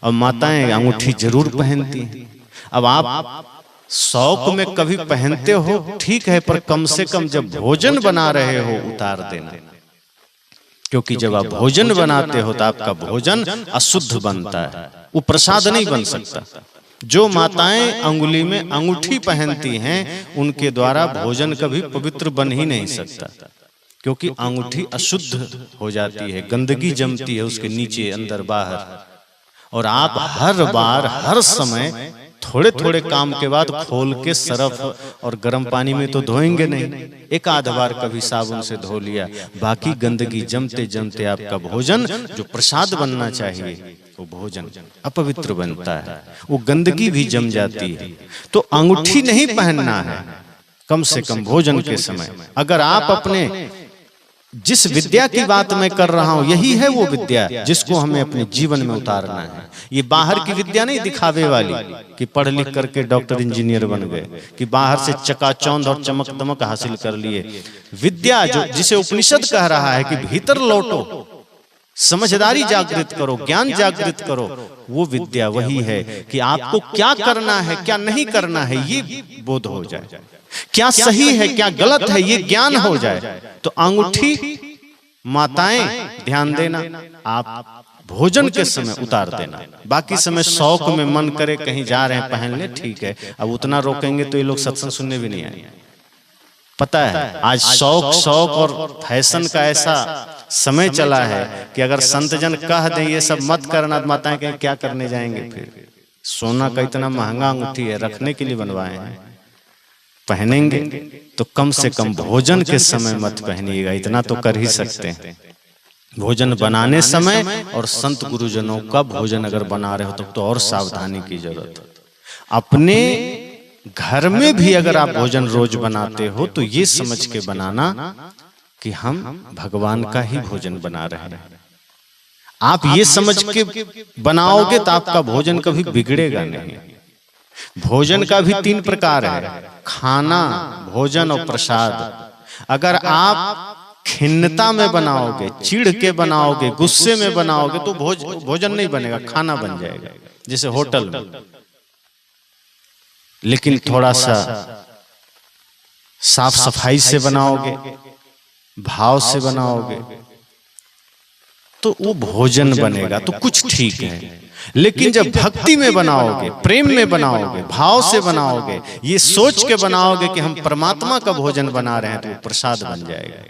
और माताएं अंगूठी जरूर पहनती हैं। अब आप शौक में कभी पहनते हो ठीक है, पर कम से कम जब भोजन बना रहे हो उतार देना, क्योंकि जब आप भोजन बनाते हो तो आपका भोजन अशुद्ध बनता है, वो प्रसाद नहीं बन सकता। जो माताएं अंगुली में अंगूठी पहनती हैं उनके द्वारा भोजन कभी पवित्र बन ही नहीं सकता, क्योंकि अंगूठी अशुद्ध हो जाती है, गंदगी जमती है उसके नीचे अंदर बाहर। और आप हर बार हर समय थोड़े थोड़े काम के बाद खोल के सरफ और गर्म पानी में तो धोएंगे नहीं, एक आध बार कभी साबुन से धो लिया, बाकी गंदगी जमते जमते आपका भोजन जो प्रसाद बनना चाहिए वो भोजन अपवित्र बनता है, वो गंदगी भी जम जाती है। तो अंगूठी नहीं पहनना है कम से कम भोजन के समय। अगर आप अपने जिस विद्या की बात मैं कर रहा हूं यही है वो विद्या जिसको हमें अपने जीवन में उतारना है। ये बाहर की विद्या नहीं दिखावे वाली कि पढ़ लिख करके डॉक्टर इंजीनियर बन गए, कि बाहर से चकाचौंध और चमक दमक हासिल कर लिए। विद्या जो जिसे उपनिषद कह रहा है कि भीतर लौटो, समझदारी जागृत करो, ज्ञान जागृत करो, वो विद्या वही है कि आपको क्या करना है क्या नहीं करना है ये बोध हो जाए, क्या सही है क्या गलत है ये ज्ञान हो जाए। तो अंगूठी माताएं ध्यान देना, आप भोजन के समय उतार देना, बाकी समय शौक में मन करे कहीं जा रहे हैं पहन ले ठीक है। अब उतना रोकेंगे तो ये लोग सत्संग सुनने भी नहीं आएंगे। पता है आज शौक और फैशन का ऐसा समय चला है कि अगर संत जन कह दें ये सब मत करना, माताएं कहें क्या करने जाएंगे। फिर सोना का इतना महंगा अंगूठी है, रखने के लिए बनवाए हैं, पहनेंगे तो कम से कम भोजन के समय मत पहनिएगा, इतना तो कर ही सकते हैं। भोजन बनाने समय और संत गुरुजनों का भोजन अगर बना रहे हो तो और सावधानी की जरूरत है। अपने घर में भी अगर आप भोजन रोज बनाते हो तो ये समझ के बनाना कि हम भगवान का ही भोजन बना रहे हैं। आप ये समझ के बनाओगे तो आपका भोजन कभी बिगड़ेगा नहीं। भोजन का भी 3 प्रकार है, खाना, भोजन और प्रसाद। अगर आप खिन्नता में बनाओगे, चिढ़ के बनाओगे, गुस्से में बनाओगे तो भोजन नहीं बनेगा, खाना बन जाएगा जैसे होटल में। लेकिन थोड़ा सा साफ सफाई से बनाओगे, भाव से बनाओगे तो वो भोजन बनेगा, तो कुछ ठीक है। लेकिन जब भक्ति में बनाओगे, प्रेम में बनाओगे, भाव से बनाओगे, ये सोच के बनाओगे कि हम परमात्मा का भोजन बना रहे हैं तो वो प्रसाद बन जाएगा।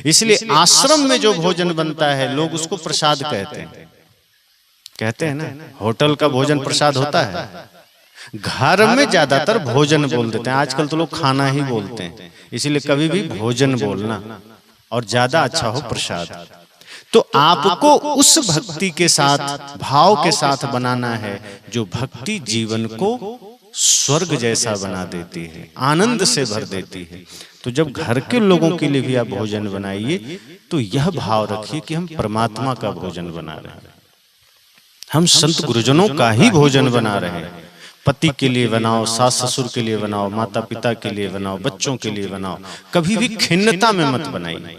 इसलिए आश्रम में जो भोजन बनता है लोग उसको प्रसाद कहते हैं ना। होटल का भोजन प्रसाद होता है, घर में ज्यादातर भोजन बोल देते हैं। आजकल तो लोग खाना ही बोलते हैं, इसलिए कभी भी भोजन बोलना और ज्यादा अच्छा हो प्रसाद। तो आपको उस भक्ति के साथ, भाव के साथ बनाना है जो भक्ति जीवन को स्वर्ग जैसा बना देती है, आनंद से भर देती है। तो जब घर के लोगों के लिए भी आप भोजन बनाइए तो यह भाव रखिए कि हम परमात्मा का भोजन बना रहे हैं, हम संत गुरुजनों का ही भोजन बना रहे हैं। पति के लिए बनाओ, सास ससुर के लिए बनाओ, माता पिता के लिए बनाओ, बच्चों के लिए बनाओ, कभी भी खिन्नता में मत बनाइए।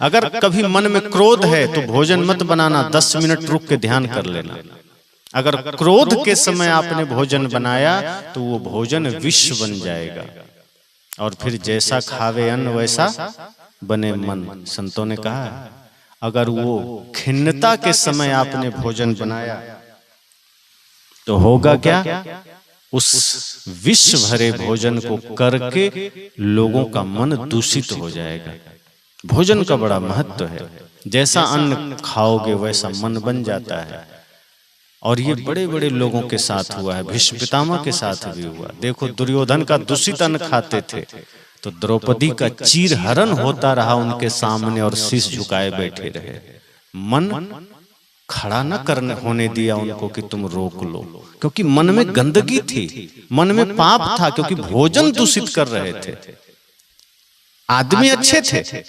अगर कभी मन में क्रोध है तो भोजन मत बनाना, 10 मिनट रुक के ध्यान कर लेना। अगर क्रोध के समय आपने भोजन बनाया तो वो भोजन विष बन जाएगा, और फिर जैसा खावे अन्न वैसा बने मन। संतों ने कहा अगर वो खिन्नता के समय आपने भोजन बनाया तो होगा क्या, उस विष भरे भोजन को करके लोगों का मन दूषित हो जाएगा। भोजन का बड़ा महत्व है, जैसा अन्न खाओगे वैसा मन बन जाता है। और ये बड़े बड़े लोगों के साथ हुआ है, भीष्म पितामह के साथ भी हुआ। देखो दुर्योधन का दूषित अन्न खाते थे तो द्रौपदी का चीर हरण होता रहा उनके सामने और शीश झुकाए बैठे रहे। मन खड़ा न करने होने दिया उनको कि तुम रोक लो, क्योंकि मन में गंदगी थी, मन में पाप था, क्योंकि भोजन दूषित कर रहे थे। आदमी अच्छे थे,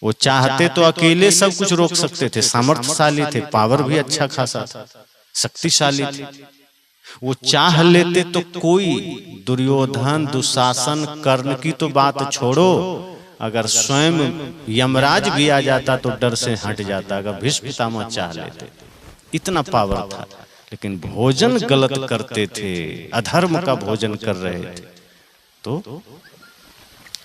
वो चाहते तो अकेले सब कुछ रोक सकते थे, सामर्थ्यशाली थे, पावर भी अच्छा खासा था, शक्तिशाली थे। वो चाह लेते तो कोई दुर्योधन दुशासन कर्ण की तो बात छोड़ो, अगर स्वयं यमराज भी आ जाता तो डर से हट जाता। अगर भीष्म पितामह चाह लेते, इतना पावर था। लेकिन भोजन गलत करते थे, अधर्म का भोजन कर रहे थे। तो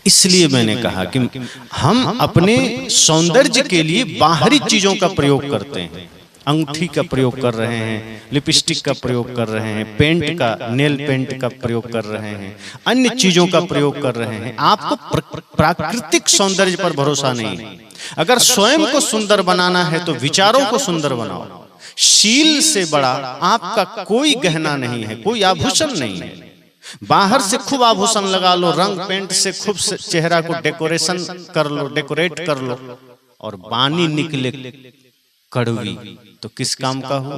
इसलिए मैंने कहा कि हम अपने सौंदर्य के लिए बाहरी चीजों का प्रयोग करते हैं। अंगूठी का प्रयोग कर रहे हैं, लिपस्टिक का प्रयोग कर रहे हैं, पेंट का, नेल पेंट का प्रयोग कर रहे हैं, अन्य चीजों का प्रयोग कर रहे हैं। आपको प्राकृतिक सौंदर्य पर भरोसा नहीं है। अगर स्वयं को सुंदर बनाना है तो विचारों को सुंदर बनाओ। शील से बड़ा आपका कोई गहना नहीं है, कोई आभूषण नहीं है। बाहर से खूब आभूषण लगा लो, रंग पेंट से खूब चेहरा को डेकोरेशन कर लो, डेकोरेट कर लो, और बानी निकले कड़वी तो किस काम का हो।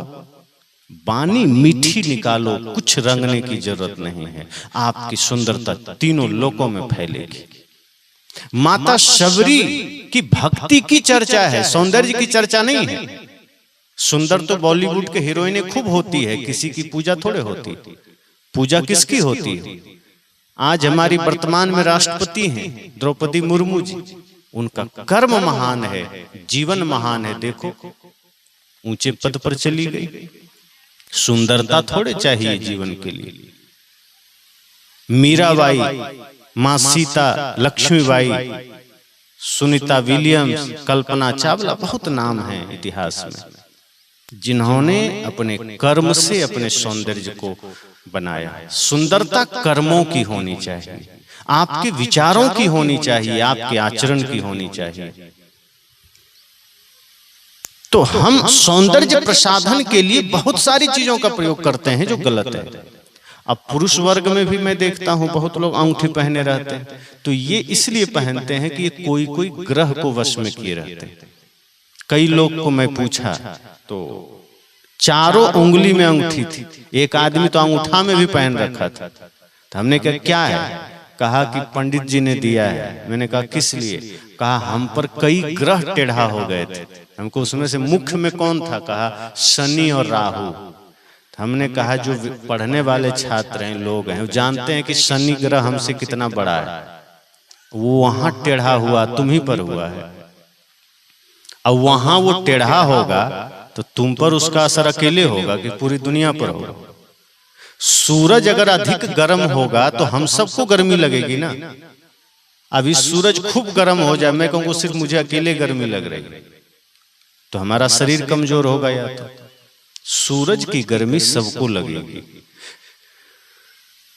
बानी मीठी निकालो, कुछ रंगने की जरूरत नहीं है। आपकी सुंदरता तीनों लोकों में फैलेगी। माता शबरी की भक्ति की चर्चा है, सौंदर्य की चर्चा नहीं है। सुंदर तो बॉलीवुड के हीरोइनें खूब होती है, किसी की पूजा थोड़े होती। पूजा किसकी होती है? आज हमारी वर्तमान में राष्ट्रपति हैं द्रौपदी मुर्मू जी, उनका कर्म महान है, जीवन महान है। देखो ऊंचे पद पर चली गई। सुंदरता थोड़े चाहिए जीवन के लिए। मीराबाई, मां सीता, लक्ष्मीबाई, सुनीता विलियम्स, कल्पना चावला, बहुत नाम है इतिहास में, जिन्होंने अपने कर्म से अपने सौंदर्य को बनाया। सुंदरता कर्मों की होनी चाहिए, आपके विचारों की होनी चाहिए, आपके आचरण की होनी चाहिए। तो हम सौंदर्य प्रसाधन के लिए बहुत सारी चीजों का प्रयोग करते हैं जो गलत है। अब पुरुष वर्ग में भी मैं देखता हूं बहुत लोग अंगूठी पहने रहते हैं, तो ये इसलिए पहनते हैं कि ये कोई कोई ग्रह को वश में किए रहते हैं। कई लोग को मैं पूछा तो चारों उंगली में अंगूठी थी, एक आदमी तो अंगूठा में भी पहन रखा था। तो हमने कहा क्या है? कहा कि पंडित जी ने दिया है। मैंने कहा किस लिए? कहा हम पर कई ग्रह टेढ़ा हो गए थे। हमको उसमें से मुख्य में कौन था? कहा शनि और राहु। हमने कहा जो पढ़ने वाले छात्र हैं, लोग हैं, वो जानते हैं कि शनि ग्रह हमसे कितना बड़ा है। वो वहां टेढ़ा हुआ, तुम ही पर हुआ है। अब वहां वो टेढ़ा होगा तो तुम पर उसका असर अकेले होगा कि पूरी दुनिया पर होगा। सूरज अगर अधिक गर्म होगा तो हम सबको गर्मी लगेगी ना। अभी सूरज खूब गर्म हो जाए, मैं कहूँगा सिर्फ मुझे अकेले गर्मी लग रही, तो हमारा शरीर कमजोर होगा। या तो सूरज की गर्मी सबको लगेगी।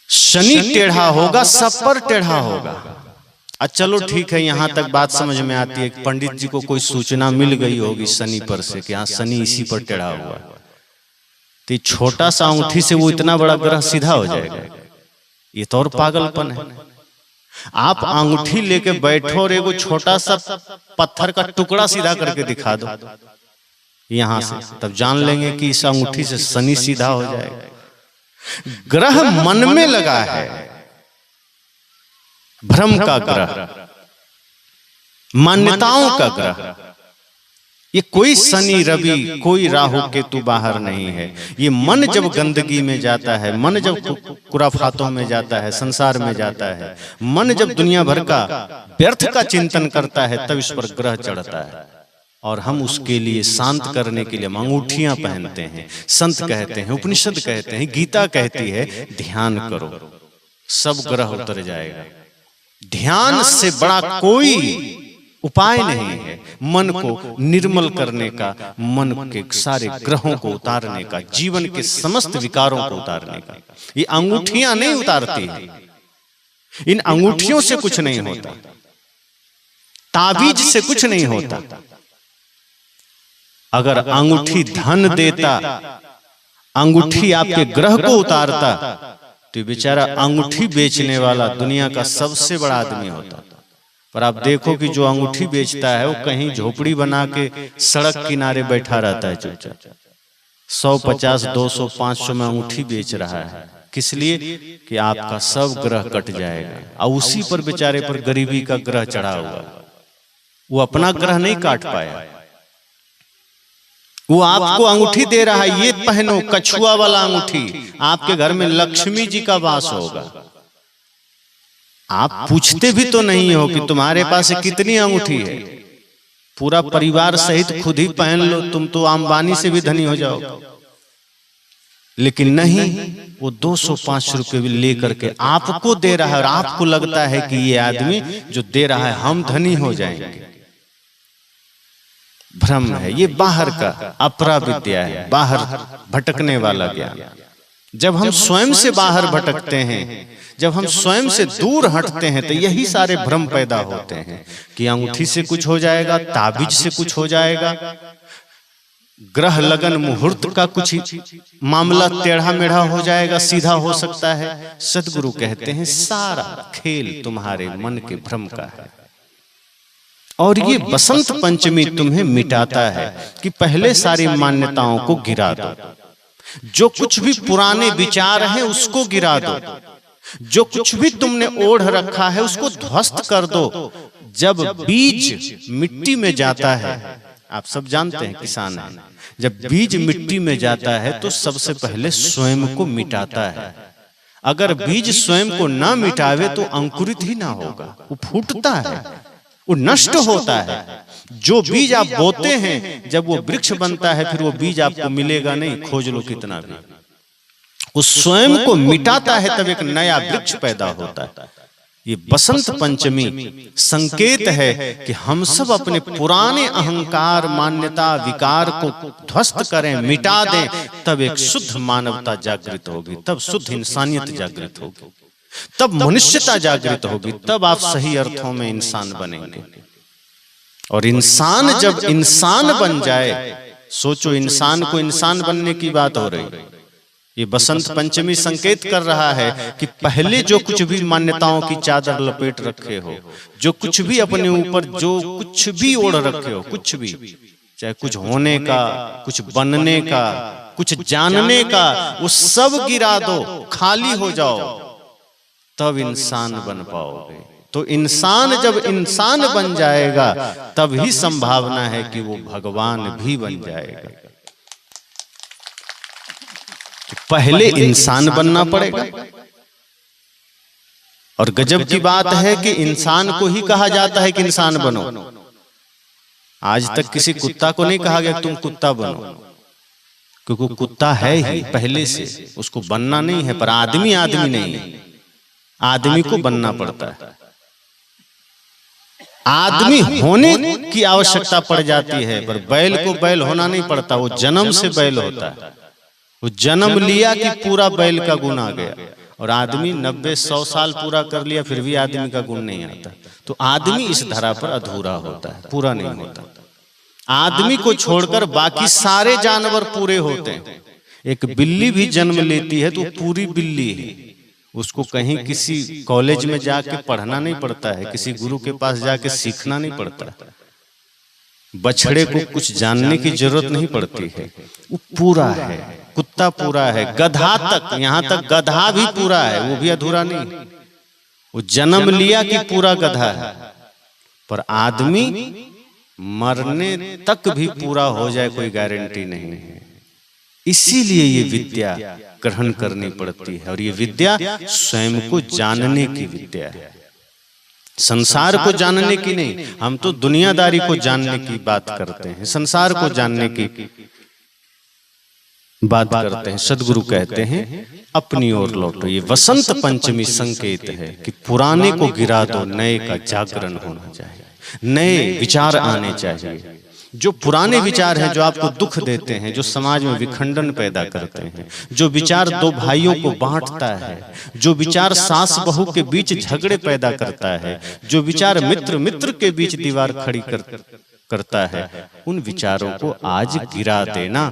शनि टेढ़ा होगा, सब पर टेढ़ा होगा। अच्छा चलो ठीक है, यहां तक बात समझ में आती है। पंडित जी को कोई सूचना मिल गई होगी शनि पर से कि हाँ शनि इसी पर टेढ़ा हुआ, तो छोटा सा अंगूठी से वो इतना बड़ा ग्रह सीधा हो जाएगा। ये तो और पागलपन है। आप अंगूठी लेके बैठो और एगो छोटा सा पत्थर का टुकड़ा सीधा करके दिखा दो यहां से, तब जान लेंगे कि इस अंगूठी से शनि सीधा हो जाएगा। ग्रह मन में लगा है, भ्रम का ग्रह, मान्यताओं का ग्रह। ये कोई शनि रवि, कोई राहु केतु बाहर नहीं है। ये मन जब गंदगी में जाता है, मन जब खुराफातों में जाता है, संसार में जाता है, मन जब दुनिया भर का व्यर्थ का चिंतन करता है, तब इस पर ग्रह चढ़ता है और हम उसके लिए शांत करने के लिए हम अंगूठियां पहनते हैं। संत कहते हैं, उपनिषद कहते हैं, गीता कहती है ध्यान करो, सब ग्रह उतर जाएगा। ध्यान से बड़ा कोई उपाय नहीं है मन को निर्मल करने का, मन के सारे ग्रहों को उतारने का, जीवन के समस्त विकारों को उतारने का। ये अंगूठियां नहीं उतारती है, इन अंगूठियों से कुछ नहीं होता, ताबीज से कुछ नहीं होता। अगर अंगूठी धन देता, अंगूठी आपके ग्रह को उतारता, तो बेचारा अंगूठी बेचने वाला दुनिया का सबसे बड़ा आदमी होता। पर आप देखो कि जो अंगूठी बेचता है वो कहीं झोपड़ी बना के सड़क किनारे बैठा रहता है चुपचाप, 150, 200, 500 में अंगूठी बेच रहा है। किस लिए? कि आपका सब ग्रह कट जाएगा और उसी पर बेचारे पर गरीबी का ग्रह चढ़ा हुआ। वो अपना ग्रह नहीं काट पाया, वो आपको अंगूठी दे रहा है, ये पहनो, कछुआ वाला अंगूठी, आपके घर में लक्ष्मी जी का वास होगा। आप पूछते भी तो नहीं हो कि तुम्हारे पास कितनी अंगूठी है, पूरा परिवार सहित खुद ही पहन लो, तुम तो अंबानी से भी धनी हो जाओगे। लेकिन नहीं, वो 200-500 रुपए लेकर के आपको दे रहा है और आपको लगता है कि ये आदमी जो दे रहा है हम धनी हो जाएंगे। भ्रम है, ये बाहर का अपरा विद्या है, बाहर भटकने वाला ज्ञान। जब हम स्वयं से बाहर भटकते हैं, जब हम स्वयं से दूर हटते हैं, तो यही सारे भ्रम पैदा होते हैं कि अंगूठी से कुछ हो जाएगा, ताबीज से कुछ हो जाएगा, ग्रह लगन मुहूर्त का कुछ मामला टेढ़ा मेढ़ा हो जाएगा, सीधा हो सकता है। सद्गुरु कहते हैं सारा खेल तुम्हारे मन के भ्रम का है। और ये बसंत पंचमी तुम्हें मिटाता है कि पहले सारी मान्यताओं को गिरा दो, जो कुछ भी पुराने विचार हैं उसको गिरा दो, जो कुछ भी तुमने ओढ़ रखा है उसको ध्वस्त कर दो। जब बीज मिट्टी में जाता है, आप सब जानते हैं किसान हैं, जब बीज मिट्टी में जाता है तो सबसे पहले स्वयं को मिटाता है। अगर बीज स्वयं को ना मिटावे तो अंकुरित ही ना होगा, वो फूटता है, वो नष्ट होता है। जो बीज आप बोते हैं, जब वो वृक्ष बनता है फिर वो बीज आपको मिलेगा नहीं, खोज लो कितना भी। वो स्वयं को मिटाता है तब एक नया वृक्ष पैदा होता है। ये बसंत पंचमी संकेत है कि हम सब अपने पुराने अहंकार, मान्यता, विकार को ध्वस्त करें, मिटा दें, तब एक शुद्ध मानवता जागृत होगी, तब शुद्ध इंसानियत जागृत होगी, तब मनुष्यता जागृत होगी, तब आप सही अर्थों में इंसान बनेंगे। और इंसान जब इंसान बन जाए, सोचो इंसान को इंसान बनने की बात हो रही है। ये बसंत पंचमी संकेत कर रहा है कि पहले जो कुछ भी मान्यताओं की चादर लपेट रखे हो, जो कुछ भी अपने ऊपर जो कुछ भी ओढ़ रखे हो, कुछ भी, चाहे कुछ होने का, कुछ बनने का, कुछ जानने का, वो सब गिरा दो, खाली हो जाओ, तब इंसान बन पाओगे। तो इंसान जब इंसान बन जाएगा तब ही संभावना है कि वो भगवान भी बन जाएगा। तो पहले इंसान बनना पड़ेगा। और गजब की बात है कि इंसान को ही कहा जाता है कि इंसान बनो। आज तक किसी कुत्ता को नहीं कहा गया तुम कुत्ता बनो, क्योंकि कुत्ता है ही पहले से, उसको बनना नहीं है। पर आदमी आदमी नहीं है, आदमी को बनना पड़ता है। आदमी होने की आवश्यकता पड़ जाती है, पर बैल को बैल होना नहीं पड़ता, वो जन्म से बैल होता है। वो जन्म लिया कि पूरा बैल का गुण आ गया। और आदमी 90-100 साल पूरा कर लिया फिर भी आदमी का गुण नहीं आता। तो आदमी इस धरा पर अधूरा होता है, पूरा नहीं होता। आदमी को छोड़कर बाकी सारे जानवर पूरे होते हैं। एक बिल्ली भी जन्म लेती है तो पूरी बिल्ली है, उसको कहीं किसी कॉलेज में जाके पढ़ना नहीं पड़ता है, किसी गुरु के पास जाके सीखना नहीं पड़ता। बछड़े को कुछ जानने की जरूरत नहीं पड़ती है, वो पूरा है। कुत्ता पूरा है, गधा तक, यहाँ तक गधा भी पूरा है, वो भी अधूरा नहीं। वो जन्म लिया कि पूरा गधा है। पर आदमी मरने तक भी पूरा हो जाए कोई गारंटी नहीं है। इसीलिए ये विद्या ग्रहण करनी पड़ती है। और ये विद्या स्वयं को जानने की विद्या है। संसार को जानने की नहीं, हम तो दुनियादारी को जानने की बात करते हैं, संसार को जानने की बात करते हैं। सदगुरु कहते हैं अपनी ओर लौटो। ये वसंत पंचमी संकेत है कि पुराने को गिरा दो, नए का जागरण होना चाहिए, नए विचार आने चाहिए। जो पुराने विचार हैं जो आपको दुख देते हैं, जो समाज में विखंडन पैदा करते हैं, जो विचार दो भाइयों को बांटता है, जो विचार सास बहू के बीच झगड़े पैदा करता है, जो विचार मित्र मित्र के बीच दीवार खड़ी करता है, उन विचारों को आज गिरा देना,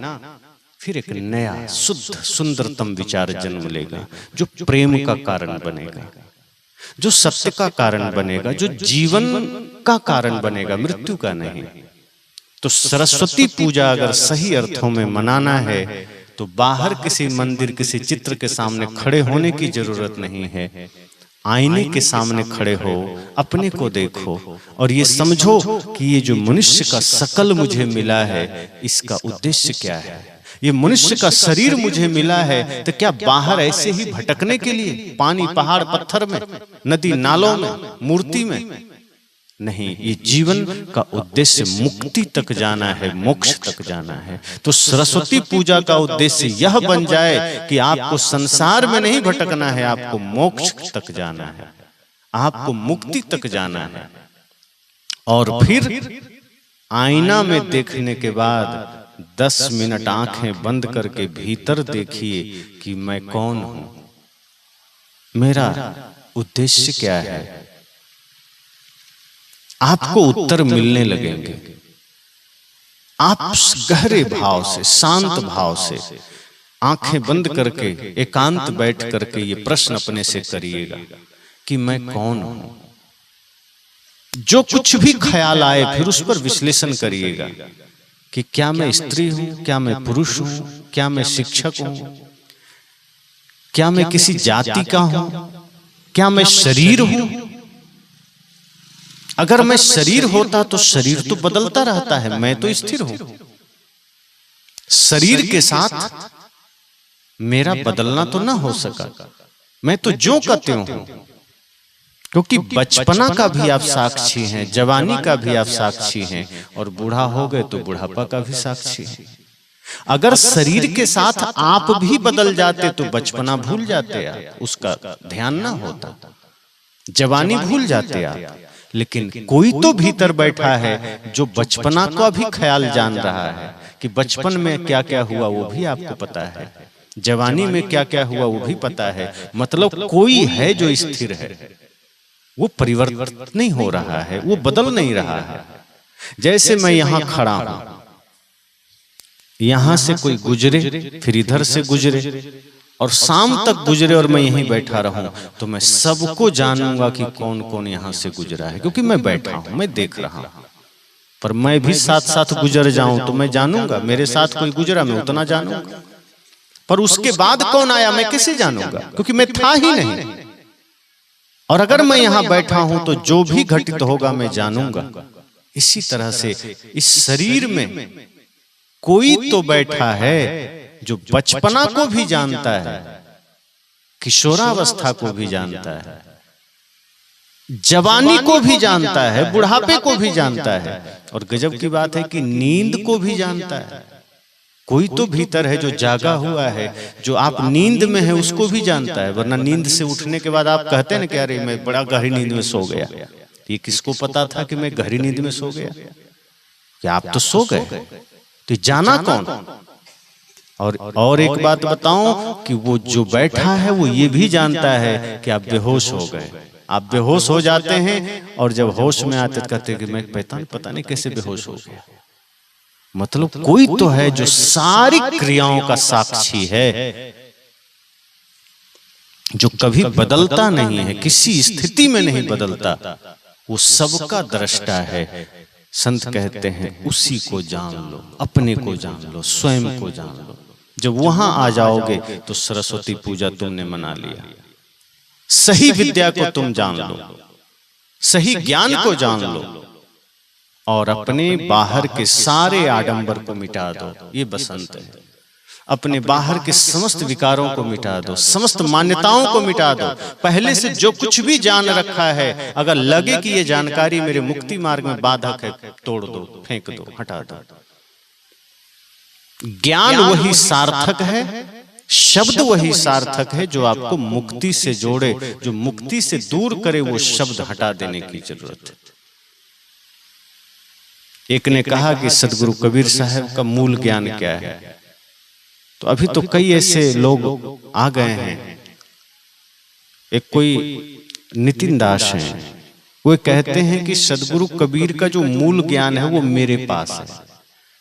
फिर एक नया शुद्ध सुंदरतम विचार जन्म लेगा, जो प्रेम का कारण बनेगा, जो सत्य का कारण बनेगा, जो जीवन का कारण बनेगा, मृत्यु का नहीं। तो सरस्वती पूजा अगर सही अर्थों में मनाना है तो बाहर किसी मंदिर, किसी चित्र के सामने खड़े होने की जरूरत नहीं है। आईने के सामने खड़े हो, अपने को देखो और ये समझो कि ये जो मनुष्य का शकल मुझे मिला है, इसका उद्देश्य क्या है। ये मनुष्य का शरीर मुझे मिला है तो क्या बाहर ऐसे ही भटकने के लिए, पानी पहाड़ पत्थर में, नदी नालों में, मूर्ति में? नहीं, ये जीवन का उद्देश्य मुक्ति तक जाना है, मोक्ष तक जाना है। तो सरस्वती पूजा का उद्देश्य यह बन जाए कि आपको संसार में नहीं भटकना है, आपको मोक्ष तक जाना है, आपको मुक्ति तक जाना है। और फिर आईना में देखने के बाद 10 मिनट आंखें बंद करके भीतर देखिए कि मैं कौन हूं, मेरा उद्देश्य क्या है। आपको उत्तर मिलने लगेंगे। आप गहरे भाव से, शांत भाव से, आंखें बंद करके एकांत बैठ करके ये प्रश्न अपने से करिएगा कि मैं कौन हूं। जो कुछ भी ख्याल आए फिर उस पर विश्लेषण करिएगा कि क्या मैं स्त्री हूं, क्या मैं पुरुष हूं, क्या मैं शिक्षक हूं, क्या मैं किसी जाति का हूं, क्या मैं शरीर हूं। अगर मैं शरीर होता तो शरीर तो बदलता रहता है, मैं तो स्थिर हूं। शरीर के साथ मेरा बदलना तो ना हो सका, मैं तो ज्यों का त्यों हूं। क्योंकि बचपना का भी आप साक्षी हैं, जवानी का भी आप साक्षी हैं, और बूढ़ा हो गए तो बुढ़ापा का भी साक्षी हैं। अगर शरीर के साथ आप भी बदल जाते तो बचपना भूल जाते आप, उसका ध्यान ना होता, जवानी भूल जाते आप। लेकिन कोई तो भीतर बैठा है जो बचपना का भी ख्याल जान रहा है कि बचपन में क्या क्या हुआ वो भी आपको पता है, जवानी में क्या क्या हुआ वो भी पता है। मतलब कोई है जो स्थिर है, वो परिवर्तित नहीं हो रहा है, वो बदल नहीं रहा है। जैसे मैं यहां खड़ा हूं, यहां से कोई गुजरे, फिर इधर से गुजरे और शाम तक गुजरे और मैं यहीं बैठा रहूं, तो मैं सबको जानूंगा कि कौन कौन यहां से गुजरा है, क्योंकि मैं बैठा हूं, मैं देख रहा हूं। पर मैं भी साथ साथ गुजर जाऊं तो मैं जानूंगा, मेरे साथ कोई गुजरा मैं उतना जानूंगा, पर उसके बाद कौन आया मैं कैसे जानूंगा, क्योंकि मैं था ही नहीं। और अगर मैं यहां बैठा हूं तो जो भी घटित होगा मैं जानूंगा। इसी तरह से इस शरीर में कोई तो बैठा है जो बचपना को भी जानता है, किशोरावस्था को भी जानता है, जवानी को भी जानता है, बुढ़ापे को भी जानता है, और गजब की बात है कि नींद को भी जानता है। कोई तो भीतर है जो जागा हुआ है, जो आप नींद में है उसको भी जानता है। वरना नींद से उठने के बाद आप कहते हैं ना कि अरे मैं बड़ा गहरी नींद में सो गया। ये किसको पता था कि मैं गहरी नींद में सो गया? क्या आप तो सो गए, तो जाना कौन? और एक बात बताऊं कि वो जो बैठा है वो ये भी जानता है कि आप बेहोश हो गए। आप बेहोश हो जाते हैं और जब होश में आते कहते कि मैं पता नहीं कैसे बेहोश हो गया। मतलब कोई तो है जो सारी क्रियाओं का साक्षी है, जो कभी बदलता नहीं है, किसी स्थिति में नहीं बदलता, वो सबका दृष्टा है। संत कहते हैं उसी को जान लो, अपने को जान लो, स्वयं को जान लो। जब वहां आ जाओगे तो सरस्वती पूजा तुमने मना लिया। सही विद्या को तुम जान लो, सही ज्ञान को जान लो, और अपने बाहर के सारे आडंबर को मिटा दो। ये बसंत है। अपने बाहर के समस्त विकारों को मिटा दो, समस्त मान्यताओं को मिटा दो। पहले से जो कुछ भी जान रखा है, अगर लगे कि ये जानकारी मेरे मुक्ति मार्ग में बाधक है, तोड़ दो, फेंक दो, हटा दो। ज्ञान वही सार्थक है, शब्द वही सार्थक है जो आपको मुक्ति से जोड़े, जो मुक्ति से दूर करे, वो शब्द हटा देने की जरूरत है। एक ने कहा कि सदगुरु कबीर साहब का मूल ज्ञान क्या है, तो अभी तो कई ऐसे लोग आ गए हैं। एक कोई नितिन दास हैं, वो कहते हैं कि सदगुरु कबीर का जो मूल ज्ञान है वो मेरे पास है,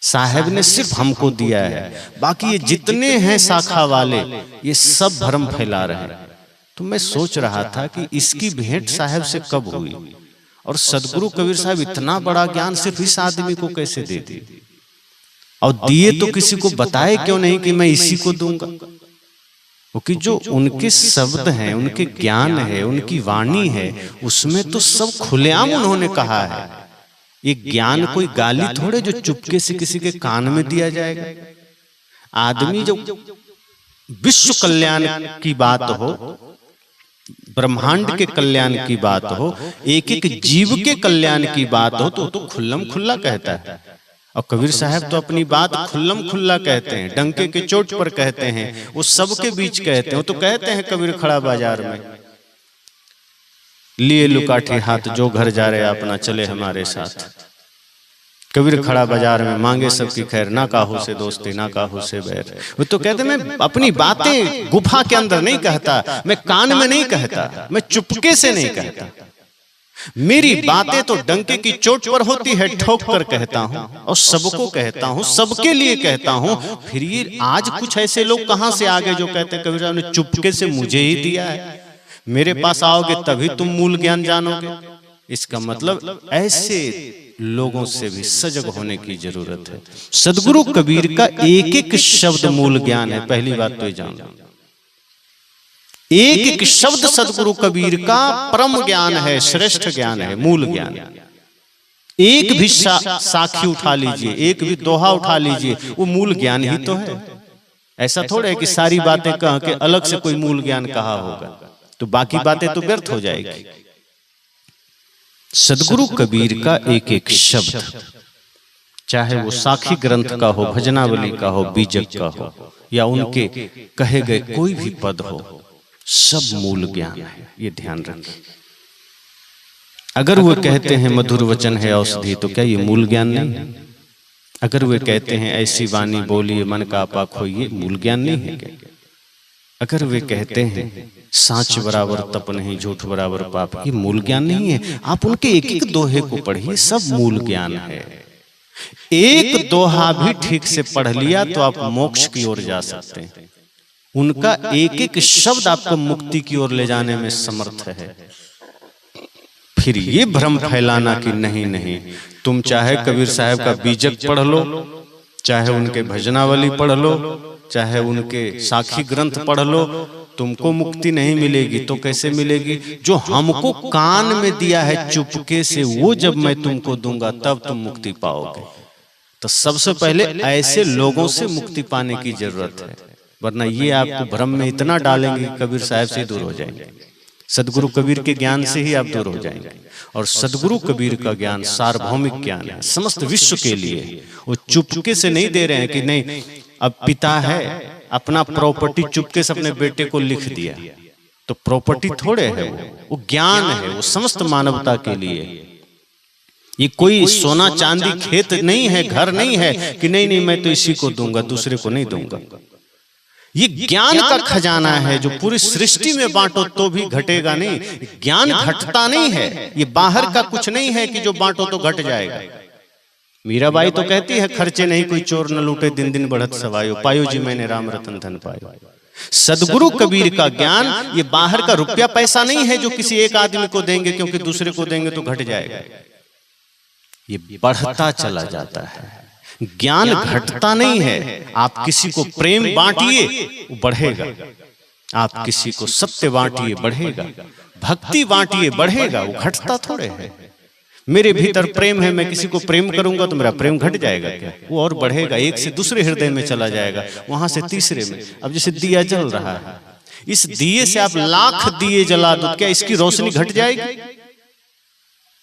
साहब ने सिर्फ हमको दिया है, बाकी ये जितने हैं शाखा वाले ये सब भ्रम फैला रहे हैं। तो मैं सोच रहा था कि इसकी भेंट साहब से कब हुई, और सदगुरु कबीर साहब इतना बड़ा ज्ञान सिर्फ इस आदमी को कैसे दे दिए, और दिए तो किसी को बताए क्यों नहीं कि मैं इसी को दूंगा। क्योंकि जो उनके शब्द हैं, उनके ज्ञान है, उनकी वाणी है, उसमें तो सब खुलेआम उन्होंने कहा है। ये ज्ञान कोई गाली थोड़े जो चुपके से किसी के कान में दिया जाएगा। आदमी जो विश्व कल्याण की बात हो, ब्रह्मांड के कल्याण की बात हो, एक एक जीव के कल्याण की बात हो, तो खुल्लम खुल्ला कहता है। और कबीर साहब तो अपनी बात खुल्लम खुल्ला कहते हैं, डंके के चोट पर कहते हैं, वो सबके बीच कहते हैं। वो तो कहते हैं कबीर खड़ा बाजार में, लिए लुकाठी हाथ जो घर जा रहे अपना चले हमारे साथ। कबीर खड़ा बाजार में मांगे सबकी खैर, ना काहू से दोस्ती ना काहू से बैर। वो तो कहते मैं अपनी बातें गुफा के अंदर नहीं कहता, मैं कान में नहीं कहता, मैं चुपके से नहीं कहता। मेरी बातें तो डंके की चोट पर होती है, ठोक कर कहता हूं और सबको कहता हूं, सबके लिए कहता हूं। फिर ये आज कुछ ऐसे लोग कहां से आ गए जो कहते हैं कबीर साहब ने चुपके से मुझे ही दिया है, मेरे पास आओगे तभी तुम मूल ज्ञान जानोगे। इसका मतलब ऐसे लोगों से भी सजग होने की जरूरत है। सदगुरु कबीर का एक एक शब्द मूल ज्ञान है, पहली बात तो ये जान लो। एक एक शब्द सदगुरु कबीर का परम ज्ञान है, श्रेष्ठ ज्ञान है, मूल ज्ञान। एक भी साखी उठा लीजिए, एक भी दोहा उठा लीजिए, वो मूल ज्ञान ही तो है। ऐसा थोड़ा है कि सारी बातें कह के अलग से कोई मूल ज्ञान कहा होगा, तो बाकी बातें तो व्यर्थ हो जाएगी। सदगुरु कबीर का एक एक शब्द, चाहे वो साखी ग्रंथ का हो, भजनावली का हो, बीजक का हो, या उनके कहे गए कोई भी पद हो, सब मूल ज्ञान है, ये ध्यान रखें। अगर वो कहते हैं मधुर वचन है औषधि, तो क्या ये मूल ज्ञान नहीं है? अगर वे कहते हैं ऐसी वाणी बोलिए मन का आपा खोइए, मूल ज्ञान नहीं है क्या? अगर वे कहते हैं साच बराबर तप नहीं, झूठ बराबर पाप, ये मूल ज्ञान नहीं है? आप उनके एक एक दोहे को पढ़िए, सब मूल ज्ञान है। एक दोहा भी ठीक से पढ़ लिया तो आप मोक्ष की ओर जा सकते हैं। उनका एक एक शब्द आपको मुक्ति की ओर ले जाने में समर्थ है। फिर ये भ्रम फैलाना कि नहीं नहीं, तुम चाहे कबीर साहब का बीजक पढ़ लो, चाहे उनके भजनावली पढ़ लो, चाहे उनके साखी ग्रंथ पढ़ लो, तुमको मुक्ति नहीं मिलेगी। तो कैसे मिलेगी? जो हमको कान में दिया है चुपके से, वो जब मैं तुमको दूंगा तब तुम मुक्ति पाओगे। तो सबसे पहले ऐसे लोगों से मुक्ति पाने की जरूरत है, वरना ये आपको भ्रम में इतना डालेंगे कबीर साहब से दूर हो जाएंगे। सदगुरु कबीर के ज्ञान से ही आप दूर हो जाएंगे। और सदगुरु कबीर का ज्ञान सार्वभौमिक ज्ञान है, समस्त विश्व के लिए। वो चुपके से नहीं दे रहे हैं कि नहीं अब पिता है अपना प्रॉपर्टी चुपके से अपने बेटे को लिख दिया, तो प्रॉपर्टी थोड़े है, वो ज्ञान है, वो समस्त मानवता के लिए। ये कोई सोना चांदी खेत नहीं है, घर नहीं है कि नहीं नहीं मैं तो इसी को दूंगा दूसरे को नहीं दूंगा। ये ज्ञान का खजाना है जो पूरी सृष्टि में बांटो तो भी घटेगा नहीं। ज्ञान घटता नहीं है, ये बाहर का कुछ नहीं है कि जो बांटो तो घट जाएगा। मीराबाई तो कहती है खर्चे नहीं कोई चोर न लूटे, दिन दिन बढ़त सवायो, पायो जी मैंने राम रतन धन पायो। सदगुरु कबीर का ज्ञान ये बाहर का रुपया पैसा नहीं है जो किसी एक आदमी को देंगे क्योंकि दूसरे को देंगे तो घट जाएगा। ये बढ़ता चला जाता है, ज्ञान घटता नहीं है। आप किसी को प्रेम बांटिए वो बढ़ेगा, आप किसी को सत्य बांटिए बढ़ेगा, भक्ति बांटिए बढ़ेगा, वो घटता थोड़े है। मेरे भीतर प्रेम है, मैं किसी को प्रेम करूंगा तो मेरा प्रेम घट जाएगा क्या? वो और बढ़ेगा, एक से दूसरे हृदय में चला जाएगा, वहां से तीसरे में। अब जैसे दिया जल रहा है, इस दिए से आप लाख दिए जला दो, क्या इसकी रोशनी घट जाएगी?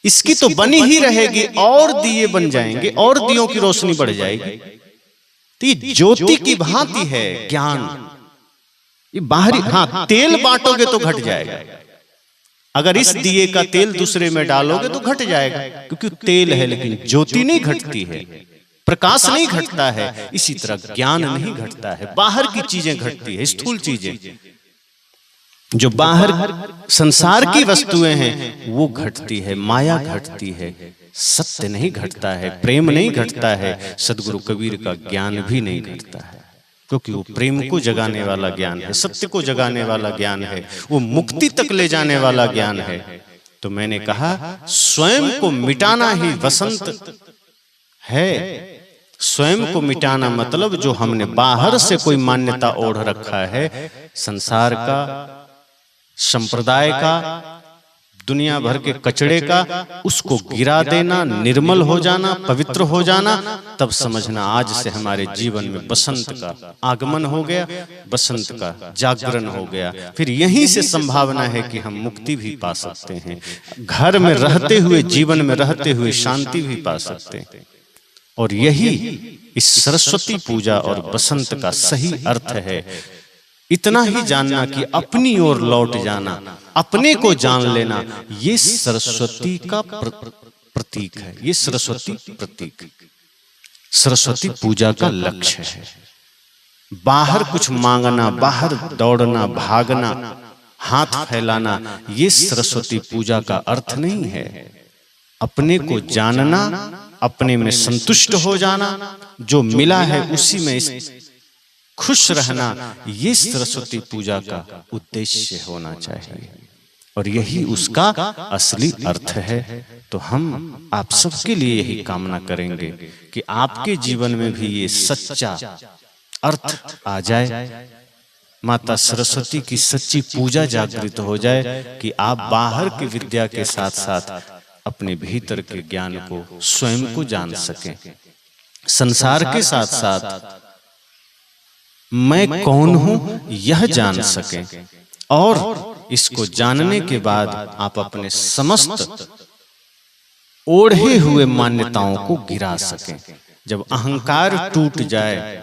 इसकी तो बनी ही रहेगी, और दिए बन जाएंगे और दियों की रोशनी बढ़ जाएगी। तो ये ज्योति की भांति है ज्ञान। ये बाहरी, हाँ तेल बांटोगे तो घट जाएगा, अगर इस दिए का तेल दूसरे में डालोगे तो घट जाएगा, क्योंकि तेल है, लेकिन ज्योति नहीं घटती है, प्रकाश नहीं घटता है। इसी तरह ज्ञान नहीं घटता है, बाहर की चीजें घटती है, स्थूल चीजें जो बाहर संसार की वस्तुएं हैं वो घटती है, माया घटती है, सत्य नहीं घटता है, प्रेम नहीं घटता है, सदगुरु कबीर का ज्ञान भी नहीं घटता है, क्योंकि वो प्रेम को जगाने वाला ज्ञान है, सत्य को जगाने वाला ज्ञान है, वो मुक्ति तक ले जाने वाला ज्ञान है। तो मैंने कहा स्वयं को मिटाना ही वसंत है। स्वयं को मिटाना मतलब जो हमने बाहर से कोई मान्यता ओढ़ रखा है, संसार का, संप्रदाय का, दुनिया भर के कचड़े का, उसको गिरा देना, निर्मल हो जाना, पवित्र हो जाना, तब समझना आज से हमारे जीवन में बसंत का आगमन हो गया, बसंत का जागरण हो गया। फिर यहीं से संभावना है कि हम मुक्ति भी पा सकते हैं, घर में रहते हुए, जीवन में रहते हुए शांति भी पा सकते हैं। और यही इस सरस्वती पूजा और बसंत का सही अर्थ है। इतना ही जानना कि अपनी ओर लौट जाना, अपने को जान लेना, ये सरस्वती का प्रतीक है, ये सरस्वती प्रतीक, सरस्वती पूजा का लक्ष्य है। बाहर कुछ मांगना, बाहर दौड़ना, भागना, हाथ फैलाना, ये सरस्वती पूजा का अर्थ नहीं है। अपने को जानना, अपने में संतुष्ट हो जाना, जो मिला है उसी में खुश रहना, ये सरस्वती पूजा का उद्देश्य होना चाहिए, और यही उसका असली अर्थ है। तो हम आप सबके लिए यही कामना करेंगे कि आपके जीवन में भी ये सच्चा अर्थ आ जाए, माता सरस्वती की सच्ची पूजा जागृत हो जाए, कि आप बाहर की विद्या के साथ साथ अपने भीतर के ज्ञान को, स्वयं को जान सकें, संसार के साथ साथ मैं कौन हूं यह जान सकें, और इसको जानने के बाद आप अपने समस्त ओढ़े हुए मान्यताओं को गिरा सकें। जब अहंकार टूट जाए,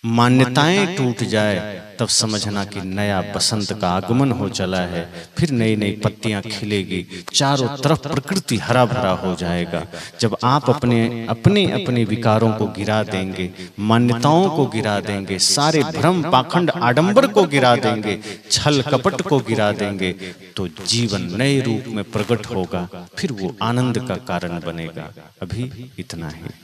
मान्यताएं टूट जाए, तब समझना कि नया बसंत का आगमन हो चला है। फिर नई नई पत्तियां खिलेगी, चारों तरफ प्रकृति हरा भरा हो जाएगा। जब आप अपने अपने अपने विकारों को गिरा देंगे, मान्यताओं को गिरा देंगे, सारे भ्रम पाखंड आडंबर को गिरा देंगे, छल कपट को गिरा देंगे, तो जीवन नए रूप में प्रकट होगा, फिर वो आनंद का कारण बनेगा। अभी इतना ही।